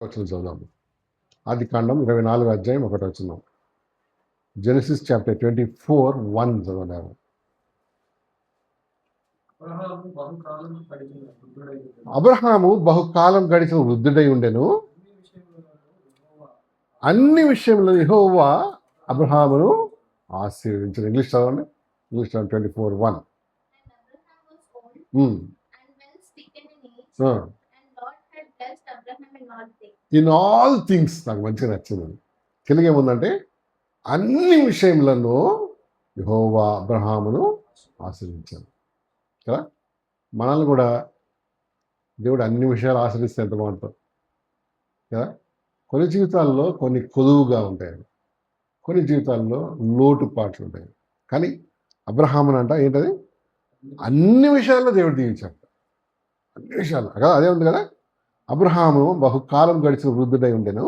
వచ్చిన చదువుదాము. ఆది కాండం 24 అధ్యాయం 1 వచనం. Genesis chapter 24:1 చదవలేము. అబ్రహాము బహుకాలం గడిచిన వృద్ధుడై ఉండెను, అన్ని విషయంలో యెహోవా అబ్రహామును ఆశీర్వదించాడు. ఇంగ్లీష్ చదవండి. ఇంగ్లీష్ 24:1. ఇన్ ఆల్ థింగ్స్ నాకు మంచిగా నచ్చింది. తెలుగు ఏముందంటే అన్ని విషయంలో యెహోవా అబ్రహామును ఆశీర్వదించాడు కదా. మనల్ని కూడా దేవుడు అన్ని విషయాలు ఆశ్రయిస్తే ఎంత బాగుంటుంది కదా. కొన్ని జీవితాల్లో కొన్ని కొదువుగా ఉంటాయి, కొన్ని జీవితాల్లో లోటుపాట్లు ఉంటాయి. కానీ అబ్రహామును అంట ఏంటది, అన్ని విషయాల్లో దేవుడు దీవించాడు. అన్ని విషయాలు కదా, అదే ఉంది కదా. అబ్రహాము బహుకాలం గడిచిన వృద్ధుడై ఉండెను,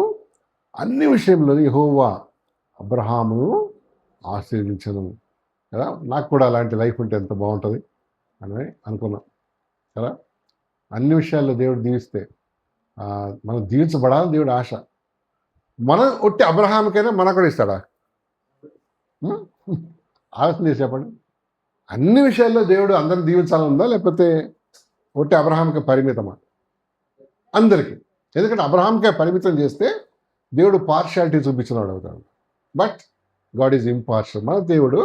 అన్ని విషయంలో యెహోవా అబ్రహామును ఆశీర్వదించను కదా. నాకు కూడా అలాంటి లైఫ్ ఉంటే ఎంత బాగుంటుంది అని అనుకున్నాం కదా. అన్ని విషయాల్లో దేవుడు దీవిస్తే మనం దీవించబడాలని దేవుడు ఆశ. మనం ఒట్టి అబ్రహాముకైనా మనకు కూడా ఇస్తాడా? ఆలోచన చేసి చెప్పండి. అన్ని విషయాల్లో దేవుడు అందరిని దీవించాలనుందా, లేకపోతే ఒట్టి అబ్రహాంకి పరిమితమా? అందరికీ. ఎందుకంటే అబ్రహాంకే పరిమితం చేస్తే దేవుడు పార్షియాలిటీ చూపించినవాడు అవుతాడు. But God is impartial. మన దేవుడు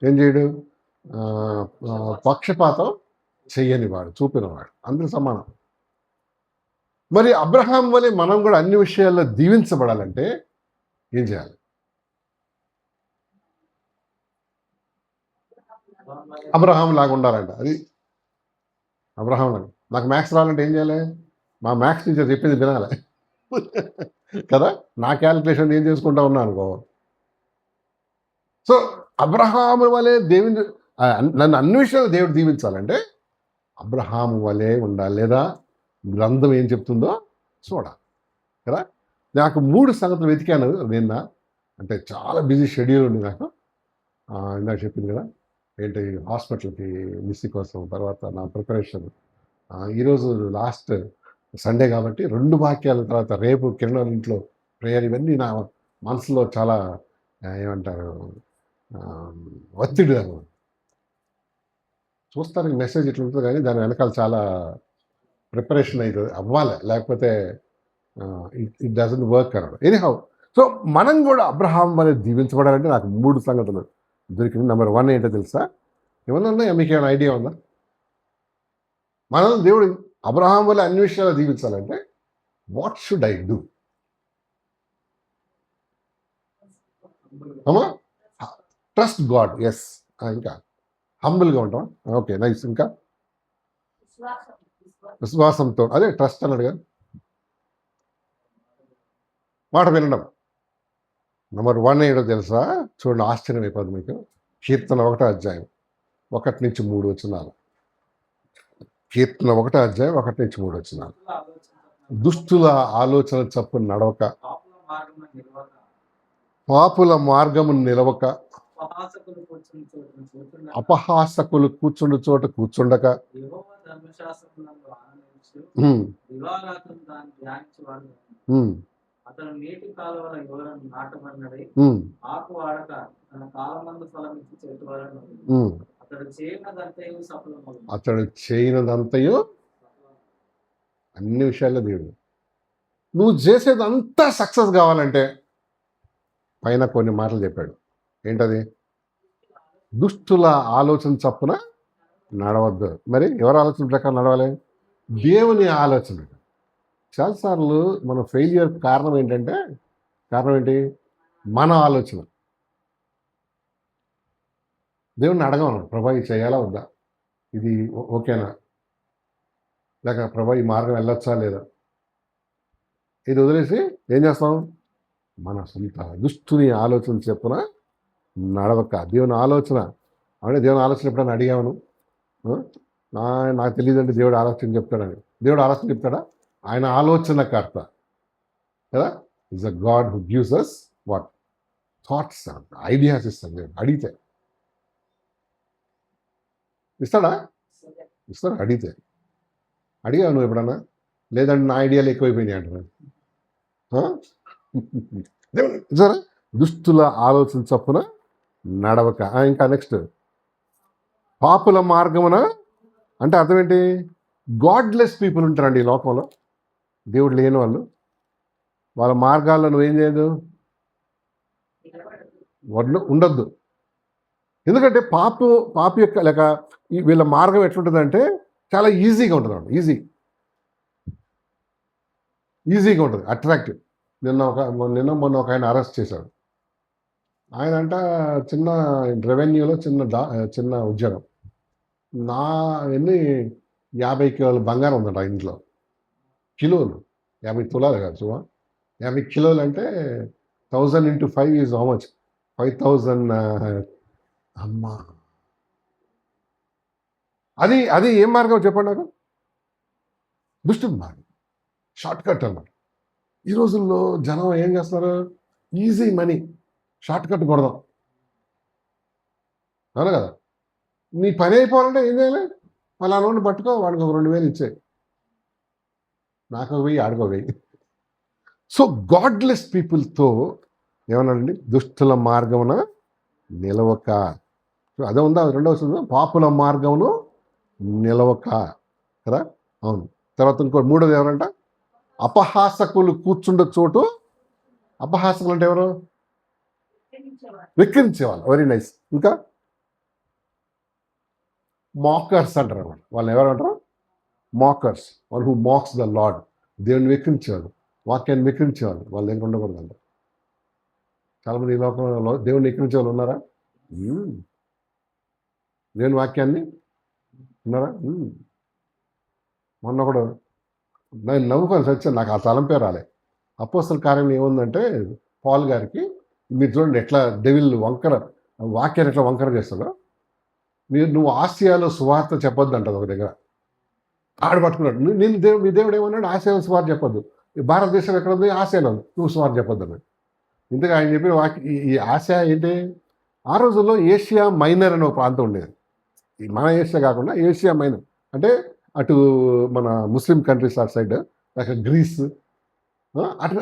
ఏం చేయడు, పక్షపాతం చెయ్యనివాడు, చూపినవాడు, అందరూ సమానం. మరి అబ్రహాం వలె మనం కూడా అన్ని విషయాల్లో దీవించబడాలంటే ఏం చేయాలి? అబ్రహాం లాగా ఉండాలంట. అది అబ్రహాం లాగా. నాకు మ్యాథ్స్ రావాలంటే ఏం చేయాలి? మా మ్యాథ్స్ టీచర్ చెప్పింది వినాలి కదా. నా క్యాలిక్యులేషన్ ఏం చేసుకుంటా ఉన్నా అనుకో. సో అబ్రహాము వలె దేవుని నన్ను అన్ని విషయాలు దేవుడు దీవించాలంటే అబ్రహాము వలె ఉండాలి, లేదా గ్రంథం ఏం చెప్తుందో చూడాలి కదా. నాకు 3 సంగతులు వెతికాను నిన్న. అంటే చాలా బిజీ షెడ్యూల్ ఉంది నాకు. ఇందాక చెప్పింది కదా, ఏంటి హాస్పిటల్కి మిస్సి కోసం, తర్వాత నా ప్రిపరేషన్. ఈరోజు లాస్ట్ సండే కాబట్టి 2 వాక్యాల తర్వాత రేపు కిరణ్ ఇంట్లో ప్రేయర్, ఇవన్నీ నా మనసులో చాలా ఏమంటారు ఒత్తిడి. చూస్తానికి మెసేజ్ ఇట్లా ఉంటుంది కానీ దాని వెనకాల చాలా ప్రిపరేషన్ అవుతుంది, అవ్వాలి, లేకపోతే ఇట్ డజంట్ వర్క్ అన్నాడు. ఎనీహౌ, సో మనం కూడా అబ్రహాం వలె దీవించబడాలంటే నాకు 3 సంగతులు దొరికింది. నెంబర్ 1 ఏంటో తెలుసా? ఏమన్నా ఉన్నాయా? మీకు ఏమైనా ఐడియా ఉందా? మనం దేవుడు అబ్రహాం వల్ల అన్ని విషయాలు దీవించాలంటే వాట్ షుడ్ ఐ డూ? అమ్మా, ట్రస్ట్ గాడ్. ఎస్. ఇంకా హంబుల్గా ఉంటాం. Okay, nice. ఇంకా విశ్వాసంతో, అదే ట్రస్ట్ అన్నాడు కదా, మాట వినడం. నెంబర్ 1 ఏంటో తెలుసా? చూడండి, ఆశ్చర్యం అయిపోద్ది మీకు. కీర్తన 1వ అధ్యాయం 1 నుంచి 3 వచనాలు. కీర్తన 1వ అధ్యాయం 1 నుంచి 3 వచనాలు. దుష్టుల ఆలోచన చప్పున నడవక, పాపుల మార్గమును నిలవక, అపహాసకులు కూర్చుండు చోట కూర్చుండక, అతను నీటి కాలువల యువలను నాటమన్నడై ఆకు వాడక తన కాలమందు ఫలమిచ్చి చెట్టువాడను. అతడు చేయనదంతయు అన్ని విషయాల్లో దేవుడు. నువ్వు చేసేదంతా సక్సెస్ కావాలంటే పైన కొన్ని మాటలు చెప్పాడు. ఏంటది? దుష్టుల ఆలోచన చప్పున నడవద్దు. మరి ఎవరి ఆలోచన ప్రకారం నడవాలి? దేవుని ఆలోచన. చాలాసార్లు మన ఫెయిల్యూర్ కారణం ఏంటంటే, కారణం ఏంటి? మన ఆలోచన. దేవుణ్ణి అడగను, ప్రభా ఇది చేయాలా వద్దా, ఇది ఓకేనా, లేక ప్రభా ఈ మార్గం వెళ్ళొచ్చా లేదా. ఇది వదిలేసి ఏం చేస్తాం? మన సొంత దుష్టుని ఆలోచన చెప్పున నడవక. దేవుని ఆలోచన అంటే దేవుని ఆలోచన ఎప్పుడైనా అడిగాను, నాకు తెలియదంటే దేవుడు ఆలోచన చెప్తాడని. దేవుడు ఆలోచన చెప్తాడా? ఆయన ఆలోచనకర్త కదా. Is a God who gives us what thoughts, ideas ఇస్తాడు దేవుడు. అడిగితే ఇస్తాడా? ఇస్తాడు. అడిగితే. అడిగావు నువ్వు ఎప్పుడన్నా? లేదంటే నా ఐడియాలు ఎక్కువైపోయినాయి అంటున్నాను. సరే, దుష్టుల ఆలోచన చొప్పున నడవక. ఇంకా నెక్స్ట్, పాపుల మార్గమున అంటే అర్థం ఏంటి? గాడ్లెస్ పీపుల్ ఉంటారండి ఈ లోకంలో, దేవుడు లేని వాళ్ళు. వాళ్ళ మార్గాల్లో నువ్వేం చేయదు, ఉండొద్దు. ఎందుకంటే పాపి యొక్క లేక వీళ్ళ మార్గం ఎట్లుంటుందంటే చాలా ఈజీగా ఉంటుంది, ఈజీగా ఉంటుంది, అట్రాక్టివ్. నిన్న మొన్న ఒక ఆయన అరెస్ట్ చేశాడు. ఆయన అంట చిన్న రెవెన్యూలో చిన్న ఉద్యోగం. ఎన్ని 50 కిలోల బంగారం ఉందంట ఇంట్లో. కిలోలు, 50 తులాలు కాదు సుమా, 50 కిలోలు అంటే 1000 × 5 ఈజ్ హౌ మచ్? 5000. అమ్మా, అది ఏం మార్గం చెప్పండి నాకు? దుష్టుని మార్గం, షార్ట్ కట్ అన్నమాట. ఈ రోజుల్లో జనం ఏం చేస్తున్నారు? ఈజీ మనీ, షార్ట్ కట్ కొడదాం, అవును కదా? నీ పని అయిపోవాలంటే ఏం చేయాలి? మళ్ళీ ఆ లోన్ పట్టుకో, వాడికి ఒక 2000 ఇచ్చాయి, నాకు 1000, ఆడికో 1000. So godless పీపుల్తో ఏమన్నాడండి? దుష్టుల మార్గమున నిలవక. అదే ఉందా రెండవ వస్తుంది, పాపుల మార్గమును నిలవక కదా. అవును. తర్వాత ఇంకో మూడోది ఎవరంట? అపహాసకులు కూర్చుండే చోటు. అపహాసకులు అంటే ఎవరు? వెక్కిరించేవాళ్ళు. Very nice. ఇంకా మాకర్స్ అంటారు అన్నమాట. వాళ్ళని ఎవరు అంటారు? Mockers. One who mocks the Lord. దేవుని వెక్కిరించేవాళ్ళు, వాక్యాన్ని వెక్కిరించేవాళ్ళు. వాళ్ళు ఏం ఉండకూడదు అంట. చాలామంది ఈ లోకంలో దేవుని వెక్కిరించే వాళ్ళు ఉన్నారా? దేవుని వాక్యాన్ని ఉన్నారా? మొన్న ఒకడు నేను నవ్వుకొని సచ్చాను, నాకు ఆ తలంపే రాలే. అపోస్తల కార్యం ఏముందంటే పాల్ గారికి, మీరు చూడండి ఎట్లా డెవిల్ వాక్యాన్ని ఎట్లా వంకర చేస్తాడో. నువ్వు ఆసియాలో సువార్త చెప్పొద్దు అంటది ఒక దగ్గర. ఆడు పట్టుకున్నాడు. మీ దేవుడు ఏమన్నాడు? ఆసియాలో సువార్త చెప్పొద్దు. భారతదేశం ఎక్కడ ఉంది? ఆసియాలో ఉంది, నువ్వు సువార్త చెప్పొద్దు అన్నాడు. ఇంతగా ఆయన చెప్పిన ఈ ఆసియా ఏంటి? ఆ రోజుల్లో ఏషియా మైనర్ అనే ఒక ప్రాంతం ఉండేది. మన ఏషియా కాకుండా ఏషియా మైనర్ అంటే అటు మన ముస్లిం కంట్రీస్ అటు సైడ్, లైక్ గ్రీస్, అటు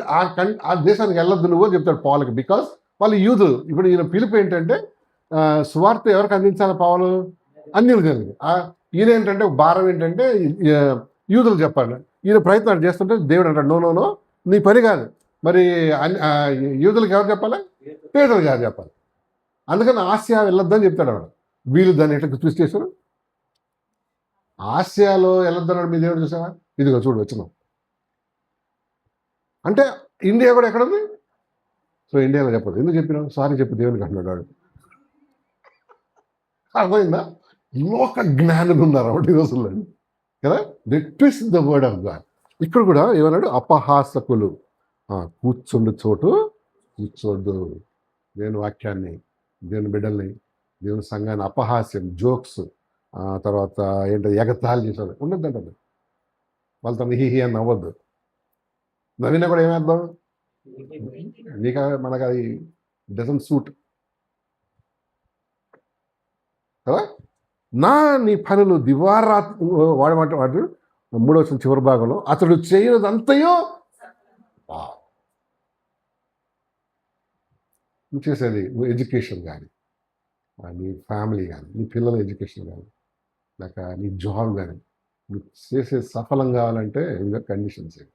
ఆ దేశానికి వెళ్ళొద్దు నువ్వు అని చెప్తాడు పావులకి. బికాస్ వాళ్ళు యూదులు. ఇప్పుడు ఈయన పిలుపు ఏంటంటే సువార్త ఎవరికి అందించాలి? పావులు అన్యులు. ఈయన ఏంటంటే భారం ఏంటంటే యూదులు చెప్పాలి. ఈయన ప్రయత్నాలు చేస్తుంటే దేవుడు అంటాడు, నో నో నో, నీ పని కాదు. మరి యూదులకు ఎవరు చెప్పాలి? పేదలు గారు చెప్పాలి. అందుకని ఆసియా వెళ్ళొద్దని చెప్తాడు ఆవిడ. వీళ్ళు దాన్ని ఎట్లా ట్విస్ట్ చేశారు? ఆసియాలో వెళ్ళొద్దన్నాడు మీ దేవుడు, చూసావా? ఇదిగో చూడు వచ్చినాం అంటే ఇండియా కూడా ఎక్కడ ఉంది? సో ఇండియాలో చెప్పదు. ఎందుకు చెప్పినావు? సారీ చెప్పి దేవునికి అంటున్నాడు వాడు. అర్థమైందా? లోక జ్ఞానం ఉన్నారు ఒకటి రోజుల్లో కదా. They twist the word of God. ఇక్కడ కూడా ఏమన్నాడు? అపహాసకులు కూర్చుండు చోటు కూర్చోద్దు. దేవుని వాక్యాన్ని, దేవుని బిడ్డల్ని, దేవుని సంఘాన్ని అపహాస్యం, జోక్స్, తర్వాత ఏంటో ఎగతాళి చేసేది ఉండొద్దంటే. వాళ్ళతో హీ అని నవ్వద్దు. నవ్వినా కూడా ఏమేద్దాం? నీకు మనకు అది డజన్ సూట్ కదా. నీ పనులు దివారాత్రి వాడు మూడవ చివరి భాగంలో అతడు చేయనదంతయో నువ్వు చేసేది. నువ్వు ఎడ్యుకేషన్ కానీ, నీ ఫ్యామిలీ కానీ, నీ పిల్లల ఎడ్యుకేషన్ కానీ, లేక నీ జాబ్ కానీ, నువ్వు చేసే సఫలం కావాలంటే ఇంకా కండిషన్స్ ఏంటి?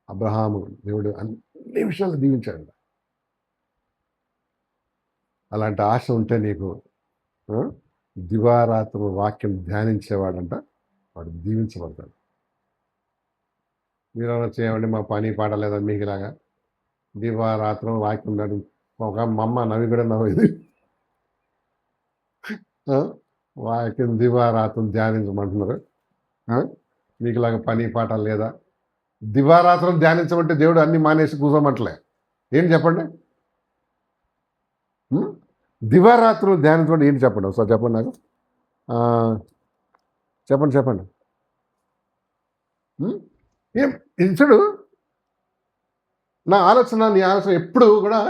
అబ్రహాము దేవుడు అన్ని విషయాలు దీవించాడు. అలాంటి ఆశ ఉంటే నీకు దివారాత్రి వాక్యం ధ్యానించేవాడంట, వాడు దీవించబడతాడు. మీరు చేయమండి మా పని పాట లేదా మీకులాగా దివారాత్రం వాక్యం నాడు ఒక మమ్మ నవి కూడా నవ్వేది. వాక్యం దివారాత్రం ధ్యానించమంటున్నారు. మీకులాగా పని పాట లేదా? దివారాత్రం ధ్యానించమంటే దేవుడు అన్ని మానేసి కూర్చోమంటలే. ఏం చెప్పండి? దివారాత్రులు ధ్యానించమంటే ఏంటి చెప్పండి ఒకసారి చెప్పండి నాకు. చెప్పండి. ఏం చూడు, నా ఆలోచన నీ ఆలోచన ఎప్పుడు కూడా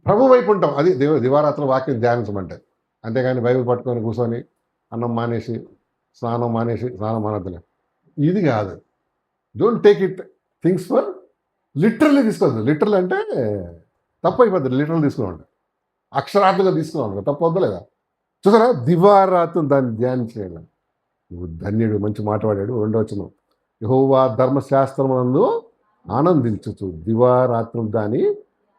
ప్రభు వైపు ఉంటాం. అది దివారాత్రులు వాక్యం ధ్యానించమంటే. అంతేగాని బైబిల్ పట్టుకొని కూర్చొని అన్నం మానేసి స్నానం మానేసి స్నానం మానద్దులే, ఇది కాదు. Don't take it things for literally తీసుకోవద్దు. లిటరల్ అంటే తప్పు అయిపోద్ది. లిటరల్ తీసుకున్నాం అక్షరార్థంగా తీసుకున్నాం తప్పు వద్దా లేదా? చూసారా, దివారాత్రం దాన్ని ధ్యానించేయాలి. నువ్వు ధన్యుడు, మంచి మాట్లాడాడు. రెండో వచనం, యెహోవా ధర్మశాస్త్రమునందు ఆనందించుచు దివారాత్రం దాన్ని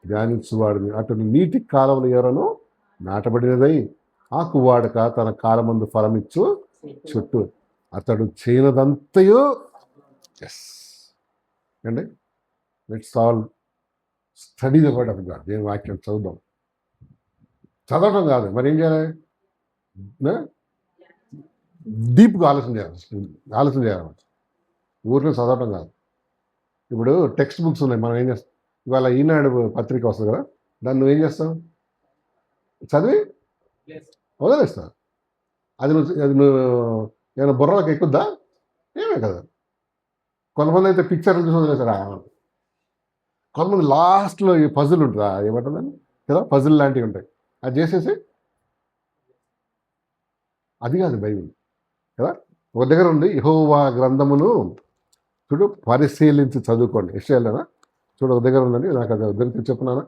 ధ్యానించువాడు. అటు నీటి కాలంలో ఎవరను నాటబడినదై ఆకు వాడక తన కాలమందు ఫలమిచ్చు చుట్టూ అతడు చేయనదంతయు. ఎస్ అండి, let's all study the word of God. దేని వాక్యం చదువుదాం. చదవటం కాదు, మరి ఏం చేయాలి? డీప్గా ఆలోచన చేయాలి. ఊరిలో చదవటం కాదు. ఇప్పుడు టెక్స్ట్ బుక్స్ ఉన్నాయి, మనం ఏం చేస్తాం? ఇవాళ ఈనాడు పత్రిక వస్తుంది కదా, దాన్ని నువ్వేం చేస్తావు? చదివి వదిలేస్తావు. అది నువ్వు ఏమైనా బుర్రలకు ఎక్కుద్దా? ఏమే కదా. కొంతమంది అయితే పిక్చర్లు చూసి వదిలేస్తారా. కొంతమంది లాస్ట్లో ఈ పజిల్ ఉంటుందా, ఏమంటుందని కదా, పజిల్ లాంటివి ఉంటాయి, అది చేసేసి. అది కాదు బైబిల్ కదా. ఒక దగ్గర ఉంది, యెహోవా గ్రంథమును చూడు పరిశీలించి చదువుకోండి. యెషయాలోనా చూడు, ఒక దగ్గర ఉందండి, నాకు అది దగ్గరికి చెప్పున్నాను.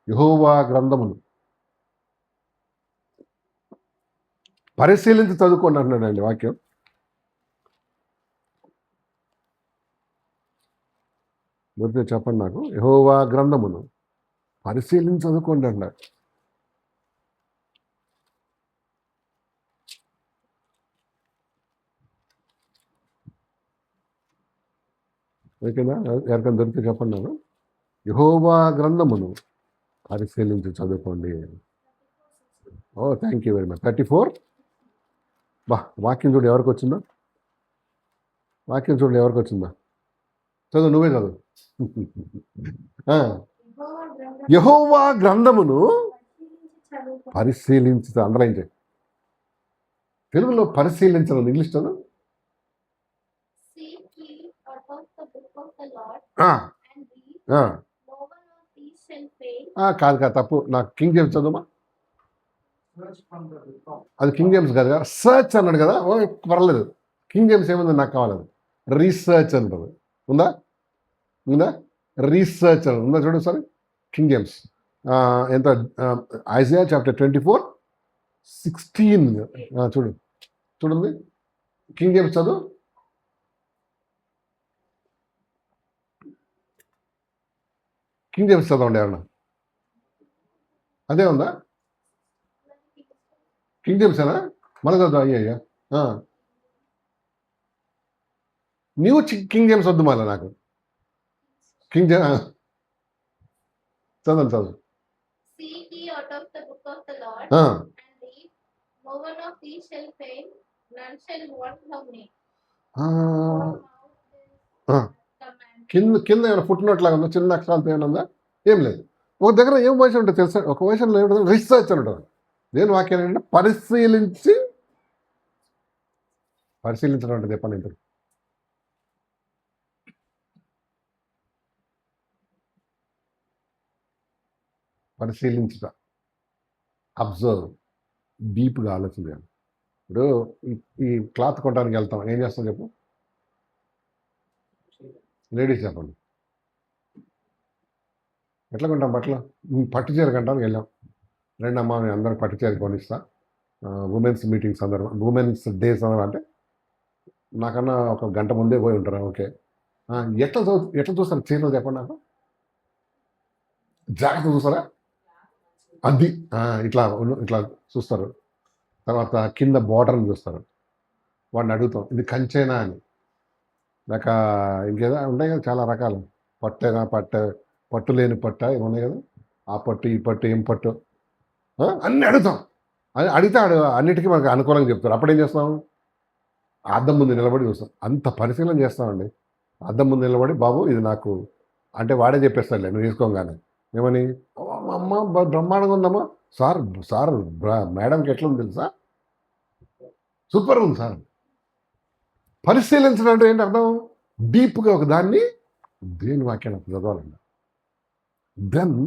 యెహోవా గ్రంథమును పరిశీలించి చదువుకోండి అంటున్నాడండి వాక్యం. దొరికితే చెప్పండి నాకు. యెహోవా గ్రంథమును పరిశీలించి చదువుకోండి అన్నాడు. ఓకేనా? ఎవరికైనా దొరికితే చెప్పండి నాకు. యెహోవా గ్రంథమును పరిశీలించి చదువుకోండి. ఓ థ్యాంక్ యూ వెరీ మచ్. 34. వాక్యం చూడు ఎవరికి వచ్చిందో. వాక్యం చూడండి ఎవరికి వచ్చిందా. చదువు, నువ్వే చదువు. యెహోవా గ్రంథమును పరిశీలించి అండర్లైన్ చేయి. తెలుగులో పరిశీలించడం, ఇంగ్లీష్ చదువు. కాదు తప్పు. నాకు కింగ్ జేమ్స్ చదువుమా. అది కింగ్ జేమ్స్ కాదు కదా, సర్చ్ అన్నాడు కదా. ఓ పర్లేదు, కింగ్ జేమ్స్ ఏముంది నాకు కావాలి. రీసెర్చ్ అంటుంది. ఉందా? రీసెర్చ్ అని ఉందా? చూడు సారీ, కింగ్ జేమ్స్ ఎంత, ఐజయా చాప్టర్ 24:16. చూడండి, కింగ్ జేమ్స్ చదువు. కింగ్ జేమ్స్ చదవండి ఎవరన్నా. అదే ఉందా? కింగ్ జేమ్సేనా? మళ్ళీ చదువు. అయ్యా నీవు కింగ్ జేమ్స్ వద్దు మళ్ళీ నాకు. కింగ్ జేమ్స్ చదువు. కింద ఏమైనా ఫుట్ లాగా ఉందా? చిన్న అక్షరాలతో ఏమైనా ఉందా? ఏం లేదు. ఒక దగ్గర ఏం వయసు ఉంటుంది తెలుసా? ఒక వయసులో ఏమిటంటే రీసెర్చ్ అని ఉంటుంది. నేను వాక్యం ఏంటంటే పరిశీలించడం అంటే చెప్పండి. ఇంత పరిశీలించుట, అబ్జర్వ్, డీప్గా ఆలోచన చేయాలి. ఇప్పుడు ఈ క్లాత్ కొనడానికి వెళ్తాం, ఏం చేస్తాం చెప్పు? లేడీస్ చెప్పండి, ఎట్లా కొంటాం బట్టలు? పట్టు చీర కొంటానికి వెళ్ళాం. రెండు అమ్మ నేను అందరికి పట్టు చీర కొనిస్తా, ఉమెన్స్ మీటింగ్స్ ఉమెన్స్ డేస్ అంటే నాకన్నా ఒక గంట ముందే పోయి ఉంటారా. ఓకే, ఎట్లా చూస్తారు చీరలు చెప్పండి నాకు. జాగ్రత్త చూస్తారా? అది ఇట్లా చూస్తారు. తర్వాత కింద బార్డర్ని చూస్తారు. వాడిని అడుగుతాం, ఇది కంచేనా అని. లేక ఇంకేదో ఉంటాయి కదా చాలా రకాలు. పట్టేనా, పట్టు లేని పట్ట ఏమున్నాయి కదా, ఆ పట్టు ఈ పట్టు ఏం పట్టు అన్నీ అడుగుతాం. అడిగితే అన్నిటికీ మనకు అనుకూలంగా చెప్తారు. అప్పుడేం చేస్తాం? అద్దం ముందు నిలబడి చూస్తాం. అంత పరిశీలన చేస్తామండి. అద్దం ముందు నిలబడి, బాబు ఇది నాకు అంటే వాడే చెప్పేస్తాడులే నువ్వు తీసుకోగానే. ఏమని? అమ్మ బ్రహ్మాండంగా ఉందమ్మా సార్. మేడంకి ఎట్లా ఉంది తెలుసా? సూపర్ ఉంది సార్. పరిశీలించడం అంటే ఏంటి అర్థం? డీప్గా ఒక దాన్ని దేని వాక్యాన్ని చదవాలండి. దెన్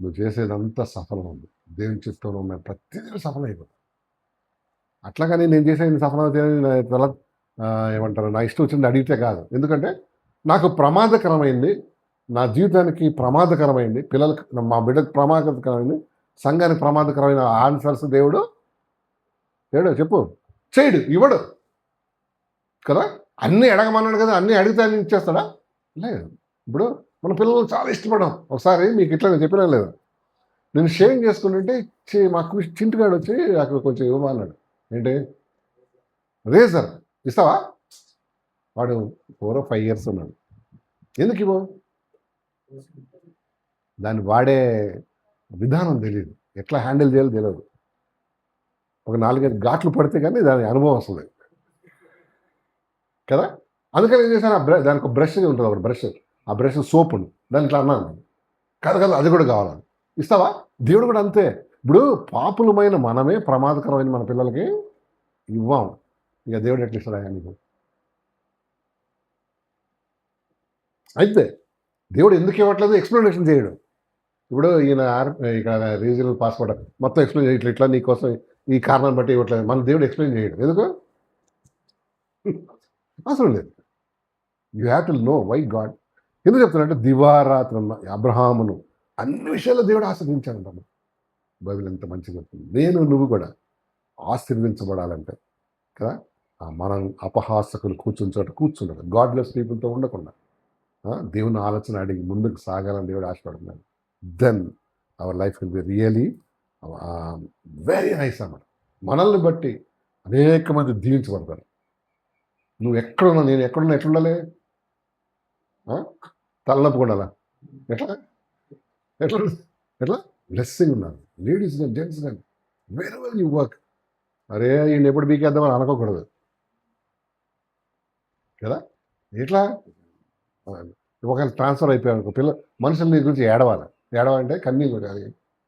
నువ్వు చేసేదంతా సఫలం ఉంది. దేవుని చిత్తంలో ఉన్న ప్రతిదీ సఫలం అయిపోతుంది. అట్లాగని నేను చేసే సఫలం ఏమంటారు, నా ఇష్టం వచ్చింది అడిగితే కాదు. ఎందుకంటే నాకు ప్రమాదకరమైంది, నా జీవితానికి ప్రమాదకరమైంది, పిల్లలకి మా బిడ్డకు ప్రమాదకరమైంది, సంఘానికి ప్రమాదకరమైన ఆన్సర్స్ దేవుడు చెప్పు చేయడు, ఇవ్వడు కదా. అన్నీ అడగమన్నాడు కదా, అన్నీ అడిగితే అన్ని ఇచ్చేస్తాడా? లేదు. ఇప్పుడు మన పిల్లలు చాలా ఇష్టపడడం. ఒకసారి మీకు ఇట్లా నేను చెప్పినా లేదు, నేను షేరింగ్ చేసుకుంటుంటే మాకు చింటుగాడు వచ్చి నాకు కొంచెం ఇవ్వమన్నాడు. ఏంటి? రేజర్ ఇస్తావా? వాడు 4 or 5 years ఉన్నాడు. ఎందుకు ఇవ్వవు? దాన్ని వాడే విధానం తెలియదు, ఎట్లా హ్యాండిల్ చేయాలో తెలియదు. ఒక 4-5 ఘాట్లు పడితే కానీ దాని అనుభవం వస్తుంది కదా. అందుకని ఏం చేశాను, దానికి ఒక బ్రష్ ఉంటుంది, ఒక బ్రష్, ఆ బ్రష్ సోప్ ఉంది, దాన్ని ఇట్లా అన్నాను. కదా అది కూడా కావాలని. ఇస్తావా? దేవుడు కూడా అంతే. ఇప్పుడు పాపులమైన మనమే ప్రమాదకరమైన మన పిల్లలకి ఇవ్వం. ఇక దేవుడు ఎట్లా ఇస్తాడా నీకు? అయితే దేవుడు ఎందుకు ఇవ్వట్లేదు ఎక్స్ప్లెనేషన్ చేయడు. ఇప్పుడు ఈయన ఇక్కడ రీజనల్ పాస్పోర్ట్ మొత్తం ఎక్స్ప్లెయిన్ చేయట్లేదు, ఇట్లా నీకోసం ఈ కారణం బట్టి ఇవ్వట్లేదు. మన దేవుడు ఎక్స్ప్లెయిన్ చేయడు. ఎందుకు? అవసరం లేదు. You have to know why God. ఎందుకు చెప్తున్నాడంటే దివారాత్రి అబ్రహామును అన్ని విషయాల్లో దేవుడు ఆశీర్వదించాడంట. బైబిల్ ఎంత మంచిగా చెప్తుంది. నువ్వు కూడా ఆశీర్వించబడాలంటే కదా, మనం అపహాసకులు కూర్చుని చోట కూర్చుండదు, గాడ్లెస్ పీపుల్తో ఉండకుండా దేవుని ఆలోచన అడిగి ముందుకు సాగాలని దేవుడు ఆశపడుతున్నాడు. Then our life will be really very nice అన్నమాట. మనల్ని బట్టి అనేక మంది దీవించబడతారు. నువ్వు ఎక్కడున్నా, నేను ఎక్కడున్నా ఎట్లుండాలి? తలనొప్పి ఉండాలా? ఎట్లా ఎట్లా ఎట్లా బ్లెస్సింగ్ ఉన్నారు. లేడీస్ కానీ జెంట్స్ కానీ వెరీ వెల్ యూ వర్క్. అరే ఈయన ఎప్పుడు బీకేద్దామని అనుకోకూడదు కదా. ఎట్లా ఒకవేళ ట్రాన్స్ఫర్ అయిపోయాను పిల్ల మనుషుల నీ గురించి ఏడవాలంటే కన్నీళ్ళు కూడా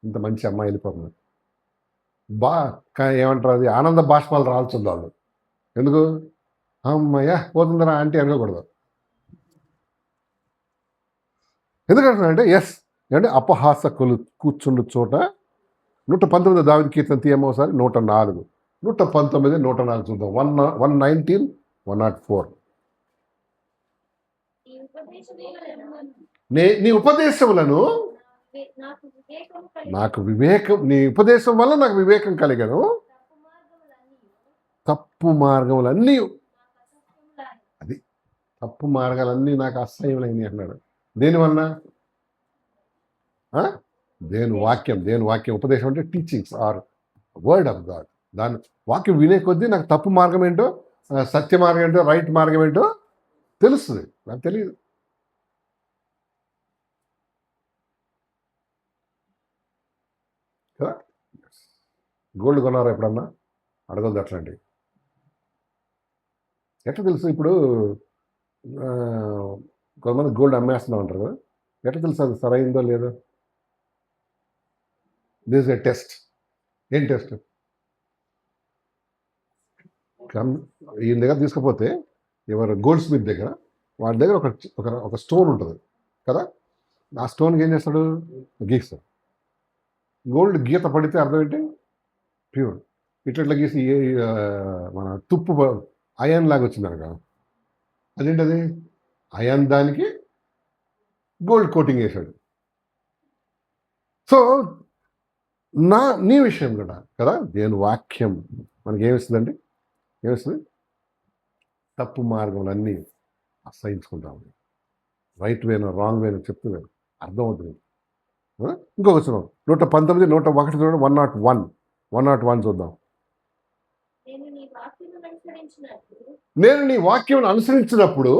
ఇంత మంచి అమ్మాయి వెళ్ళిపోతుంది ఏమంటారు, అది ఆనంద బాష్పాలు రాల్సింది వాళ్ళు. ఎందుకు? అమ్మయ్యా పోతుందరా ఆంటీ అనుకోకూడదు. ఎందుకంటున్నానంటే ఎస్ ఏమంటే అపహాసకులు కూర్చుండు చోట 119 దావీదు కీర్తన తీయమ్మ ఒకసారి. 104 119 104 చూద్దాం. 119 104. నీ ఉపదేశములను నాకు వివేకం, నీ ఉపదేశం వల్ల నాకు వివేకం కలిగను, తప్పు మార్గములన్నీ, అది తప్పు మార్గాలన్నీ నాకు అసహ్యములైనవి అన్నాడు. దేనివల్ల? దేవుని వాక్యం ఉపదేశం అంటే teachings or word of God. దాని వాక్యం వినే కొద్దీ నాకు తప్పు మార్గం ఏంటో, సత్య మార్గం ఏంటో, రైట్ మార్గం ఏంటో తెలుస్తుంది. నాకు తెలియదు. కదా. గోల్డ్ కొన్నారా ఎప్పుడన్నా? అడగద్దు అట్లాంటివి. ఎట్లా తెలుసు? ఇప్పుడు కొంతమంది గోల్డ్ అమ్మేస్తున్నాం అంటారు కదా, ఎట్లా తెలుసు అది సరైందో లేదో? This A test. ఏం టెస్ట్? ఈయన దగ్గర తీసుకపోతే ఎవరు గోల్డ్ స్మిత్ దగ్గర, వాళ్ళ దగ్గర ఒక స్టోన్ ఉంటుంది కదా, ఆ స్టోన్కి ఏం చేస్తాడు? గీస్తాడు. గోల్డ్ గీత పడితే అర్థం ఏంటి? ప్యూర్. ఇట్లా గీసి మన తుప్పు అయాన్ లాగా వచ్చింది అనగా, అదేంటది? అయాన్ దానికి గోల్డ్ కోటింగ్ వేశాడు. సో నీ విషయం కూడా కదా, దేవుని వాక్యం మనకి ఏమిస్తుందండి? ఏమిస్తుంది? తప్పు మార్గములన్నీ అసహించుకుంటాము. రైట్ వేనో రాంగ్ వేనో చెప్తుంది, అర్థమవుతుంది. ఇంకొక వచనం 119 101 చూడండి. 101 చూద్దాం. నేను నీ వాక్యం అనుసరించినట్లు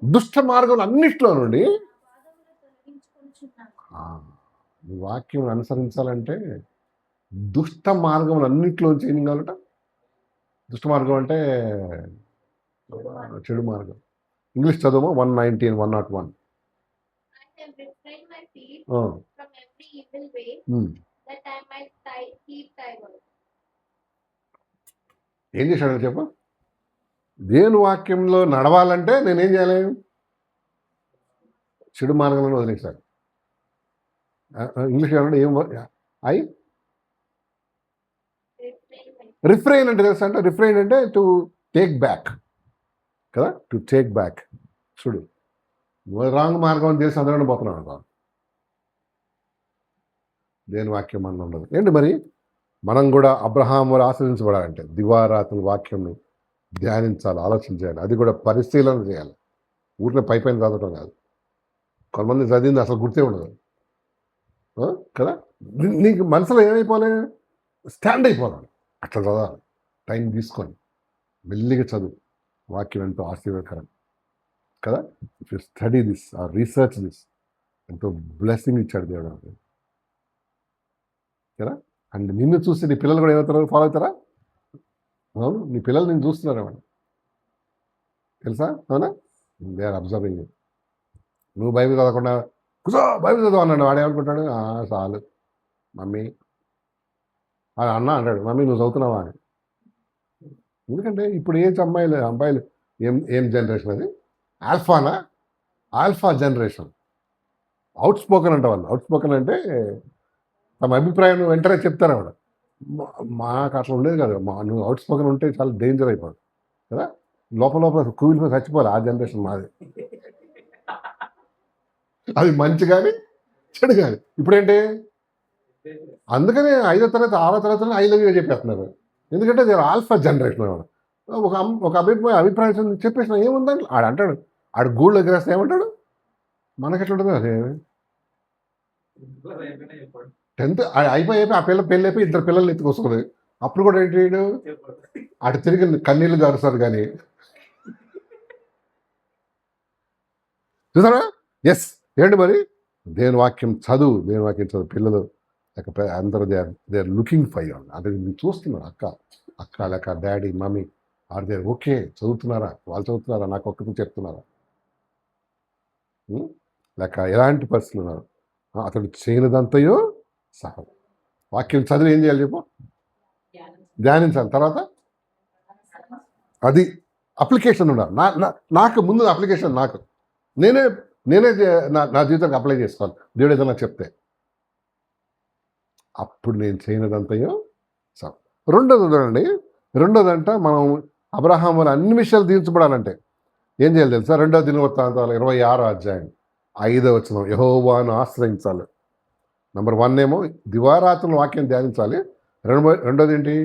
దుష్ట మార్గములు అన్నిట్లో నుండి. నీ వాక్యం అనుసరించాలంటే దుష్ట మార్గములు అన్నిట్లోంచి ఏం కావాలట? దుష్ట మార్గం అంటే చెడు మార్గం. ఇంగ్లీష్ చదువు 119 101. ఏం చేశాడు చెప్పు? దేవుని వాక్యంలో నడవాలంటే నేనేం చేయాలి? చెడు మార్గంలో వదిలేశాడు. ఇంగ్లీష్ ఏమంటే రిఫ్రెయిన్ అంటే తెలుసా? అంటే రిఫ్రెయిన్ అంటే టు టేక్ బ్యాక్ కదా, టు టేక్ బ్యాక్. చూడు, నువ్వు రాంగ్ మార్గం చేసి అందరూ పోతున్నావు అనుకో, దేని వాక్యం మనలో ఉండదు. ఏంటి మరి మనం కూడా అబ్రహాం వారు ఆశ్రయించబడాలంటే దివారాత్రుల వాక్యంని ధ్యానించాలి, ఆలోచన చేయాలి, అది కూడా పరిశీలన చేయాలి. ఊరిలో పై పైన చదవటం కాదు. కొంతమంది చదివింది అసలు గుర్తే ఉండదు కదా. నీకు మనసులో ఏమైపోలే, స్టాండ్ అయిపోవాలి, అట్లా చదవాలి. టైం తీసుకొని మెల్లిగా చదువు. వాక్యం ఎంతో ఆశీర్వదకరం కదా. If you study this or research this, ఎంతో బ్లెస్సింగ్ ఇచ్చాడు దేవుడు కదా. అండ్ నిన్ను చూసి నీ పిల్లలు కూడా ఏమవుతారు, ఫాలో అవుతారా? అవును, నీ పిల్లలు నేను చూస్తున్నారు ఏమన్నా తెలుసా? అవునా? They are observing. నువ్వు బైబిల్ చదవకుండా కూర్చో బైబిల్ చదవ అన్నాడు, వాడేమనుకుంటాడు, చాలు మమ్మీ అన్న అంటాడు, మమ్మీ నువ్వు చదువుతున్నావా అని. ఎందుకంటే ఇప్పుడు అబ్బాయిలు ఏం జనరేషన్ అది? ఆల్ఫానా? Alpha generation. అవుట్ స్పోకన్ అంట వాళ్ళు. అవుట్ స్పోకన్ అంటే తమ అభిప్రాయం వెంటనే చెప్తారు ఆవిడ. మాకు అట్లా ఉండేది కాదు. నువ్వు అవుట్ స్పోకన్ ఉంటే చాలా డేంజర్ అయిపోదు కదా. లోపల కూలిపోయి చచ్చిపోవాలి. ఆ జనరేషన్ మాది. అది మంచి కానీ చెడు కానీ. ఇప్పుడేంటి, అందుకనే 5వ తరగతి 6వ తరగతిలో ఐ లవ్ యూ చెప్పేస్తున్నారు. ఎందుకంటే అది ఆల్ఫా జనరేషన్. ఒక అభిప్రాయం చెప్పేసిన ఏముందంటే ఆడు అంటాడు, ఆడు గూళ్ళు ఎగరేస్తే ఏమంటాడు, మనకెట్లుంటుంది అదే. 10th అయిపోయి ఆ పిల్ల పెళ్ళి అయిపోయి 2 పిల్లల్ని ఎత్తుకొస్తుంది. అప్పుడు కూడా ఏంటి, అటు తిరిగి కన్నీళ్ళు గారుస్తారు కానీ చూసారా. ఎస్, ఏంటి మరి దేవుని వాక్యం చదువు. పిల్లలు లేక అందరూ they are looking for you. అంటే మీరు చూస్తున్నారు, అక్క లేక daddy mummy are they okay, చదువుతున్నారా, వాళ్ళు చదువుతున్నారా, నాకు ఒక్కరికి చెప్తున్నారా, లేక ఎలాంటి పరిస్థితులు ఉన్నారు. అతడు చేయనిదంతయో సహం. వాక్యం చదివి ఏం చేయాలి చెప్పు, ధ్యానించాలి. తర్వాత అది అప్లికేషన్ ఉండాలి. నాకు ముందు అప్లికేషన్, నేనే నా జీవితానికి అప్లై చేసుకోవాలి. దేవుడు ఏదైనా చెప్తే అప్పుడు నేను చేయనిదంతయో సహం. రెండోదంట మనం అబ్రహాం వల్ల అన్ని విషయాలు తీర్చబడాలంటే ఏం చేయాలి తెలుసా? 2వ దినవృత్తాంతాలు 26వ అధ్యాయం 5వ వచనం, యెహోవాను ఆశ్రయించాలి. నెంబర్ 1 ఏమో దివారాత్రుల వాక్యం ధ్యానించాలి. రెండోది ఏంటి,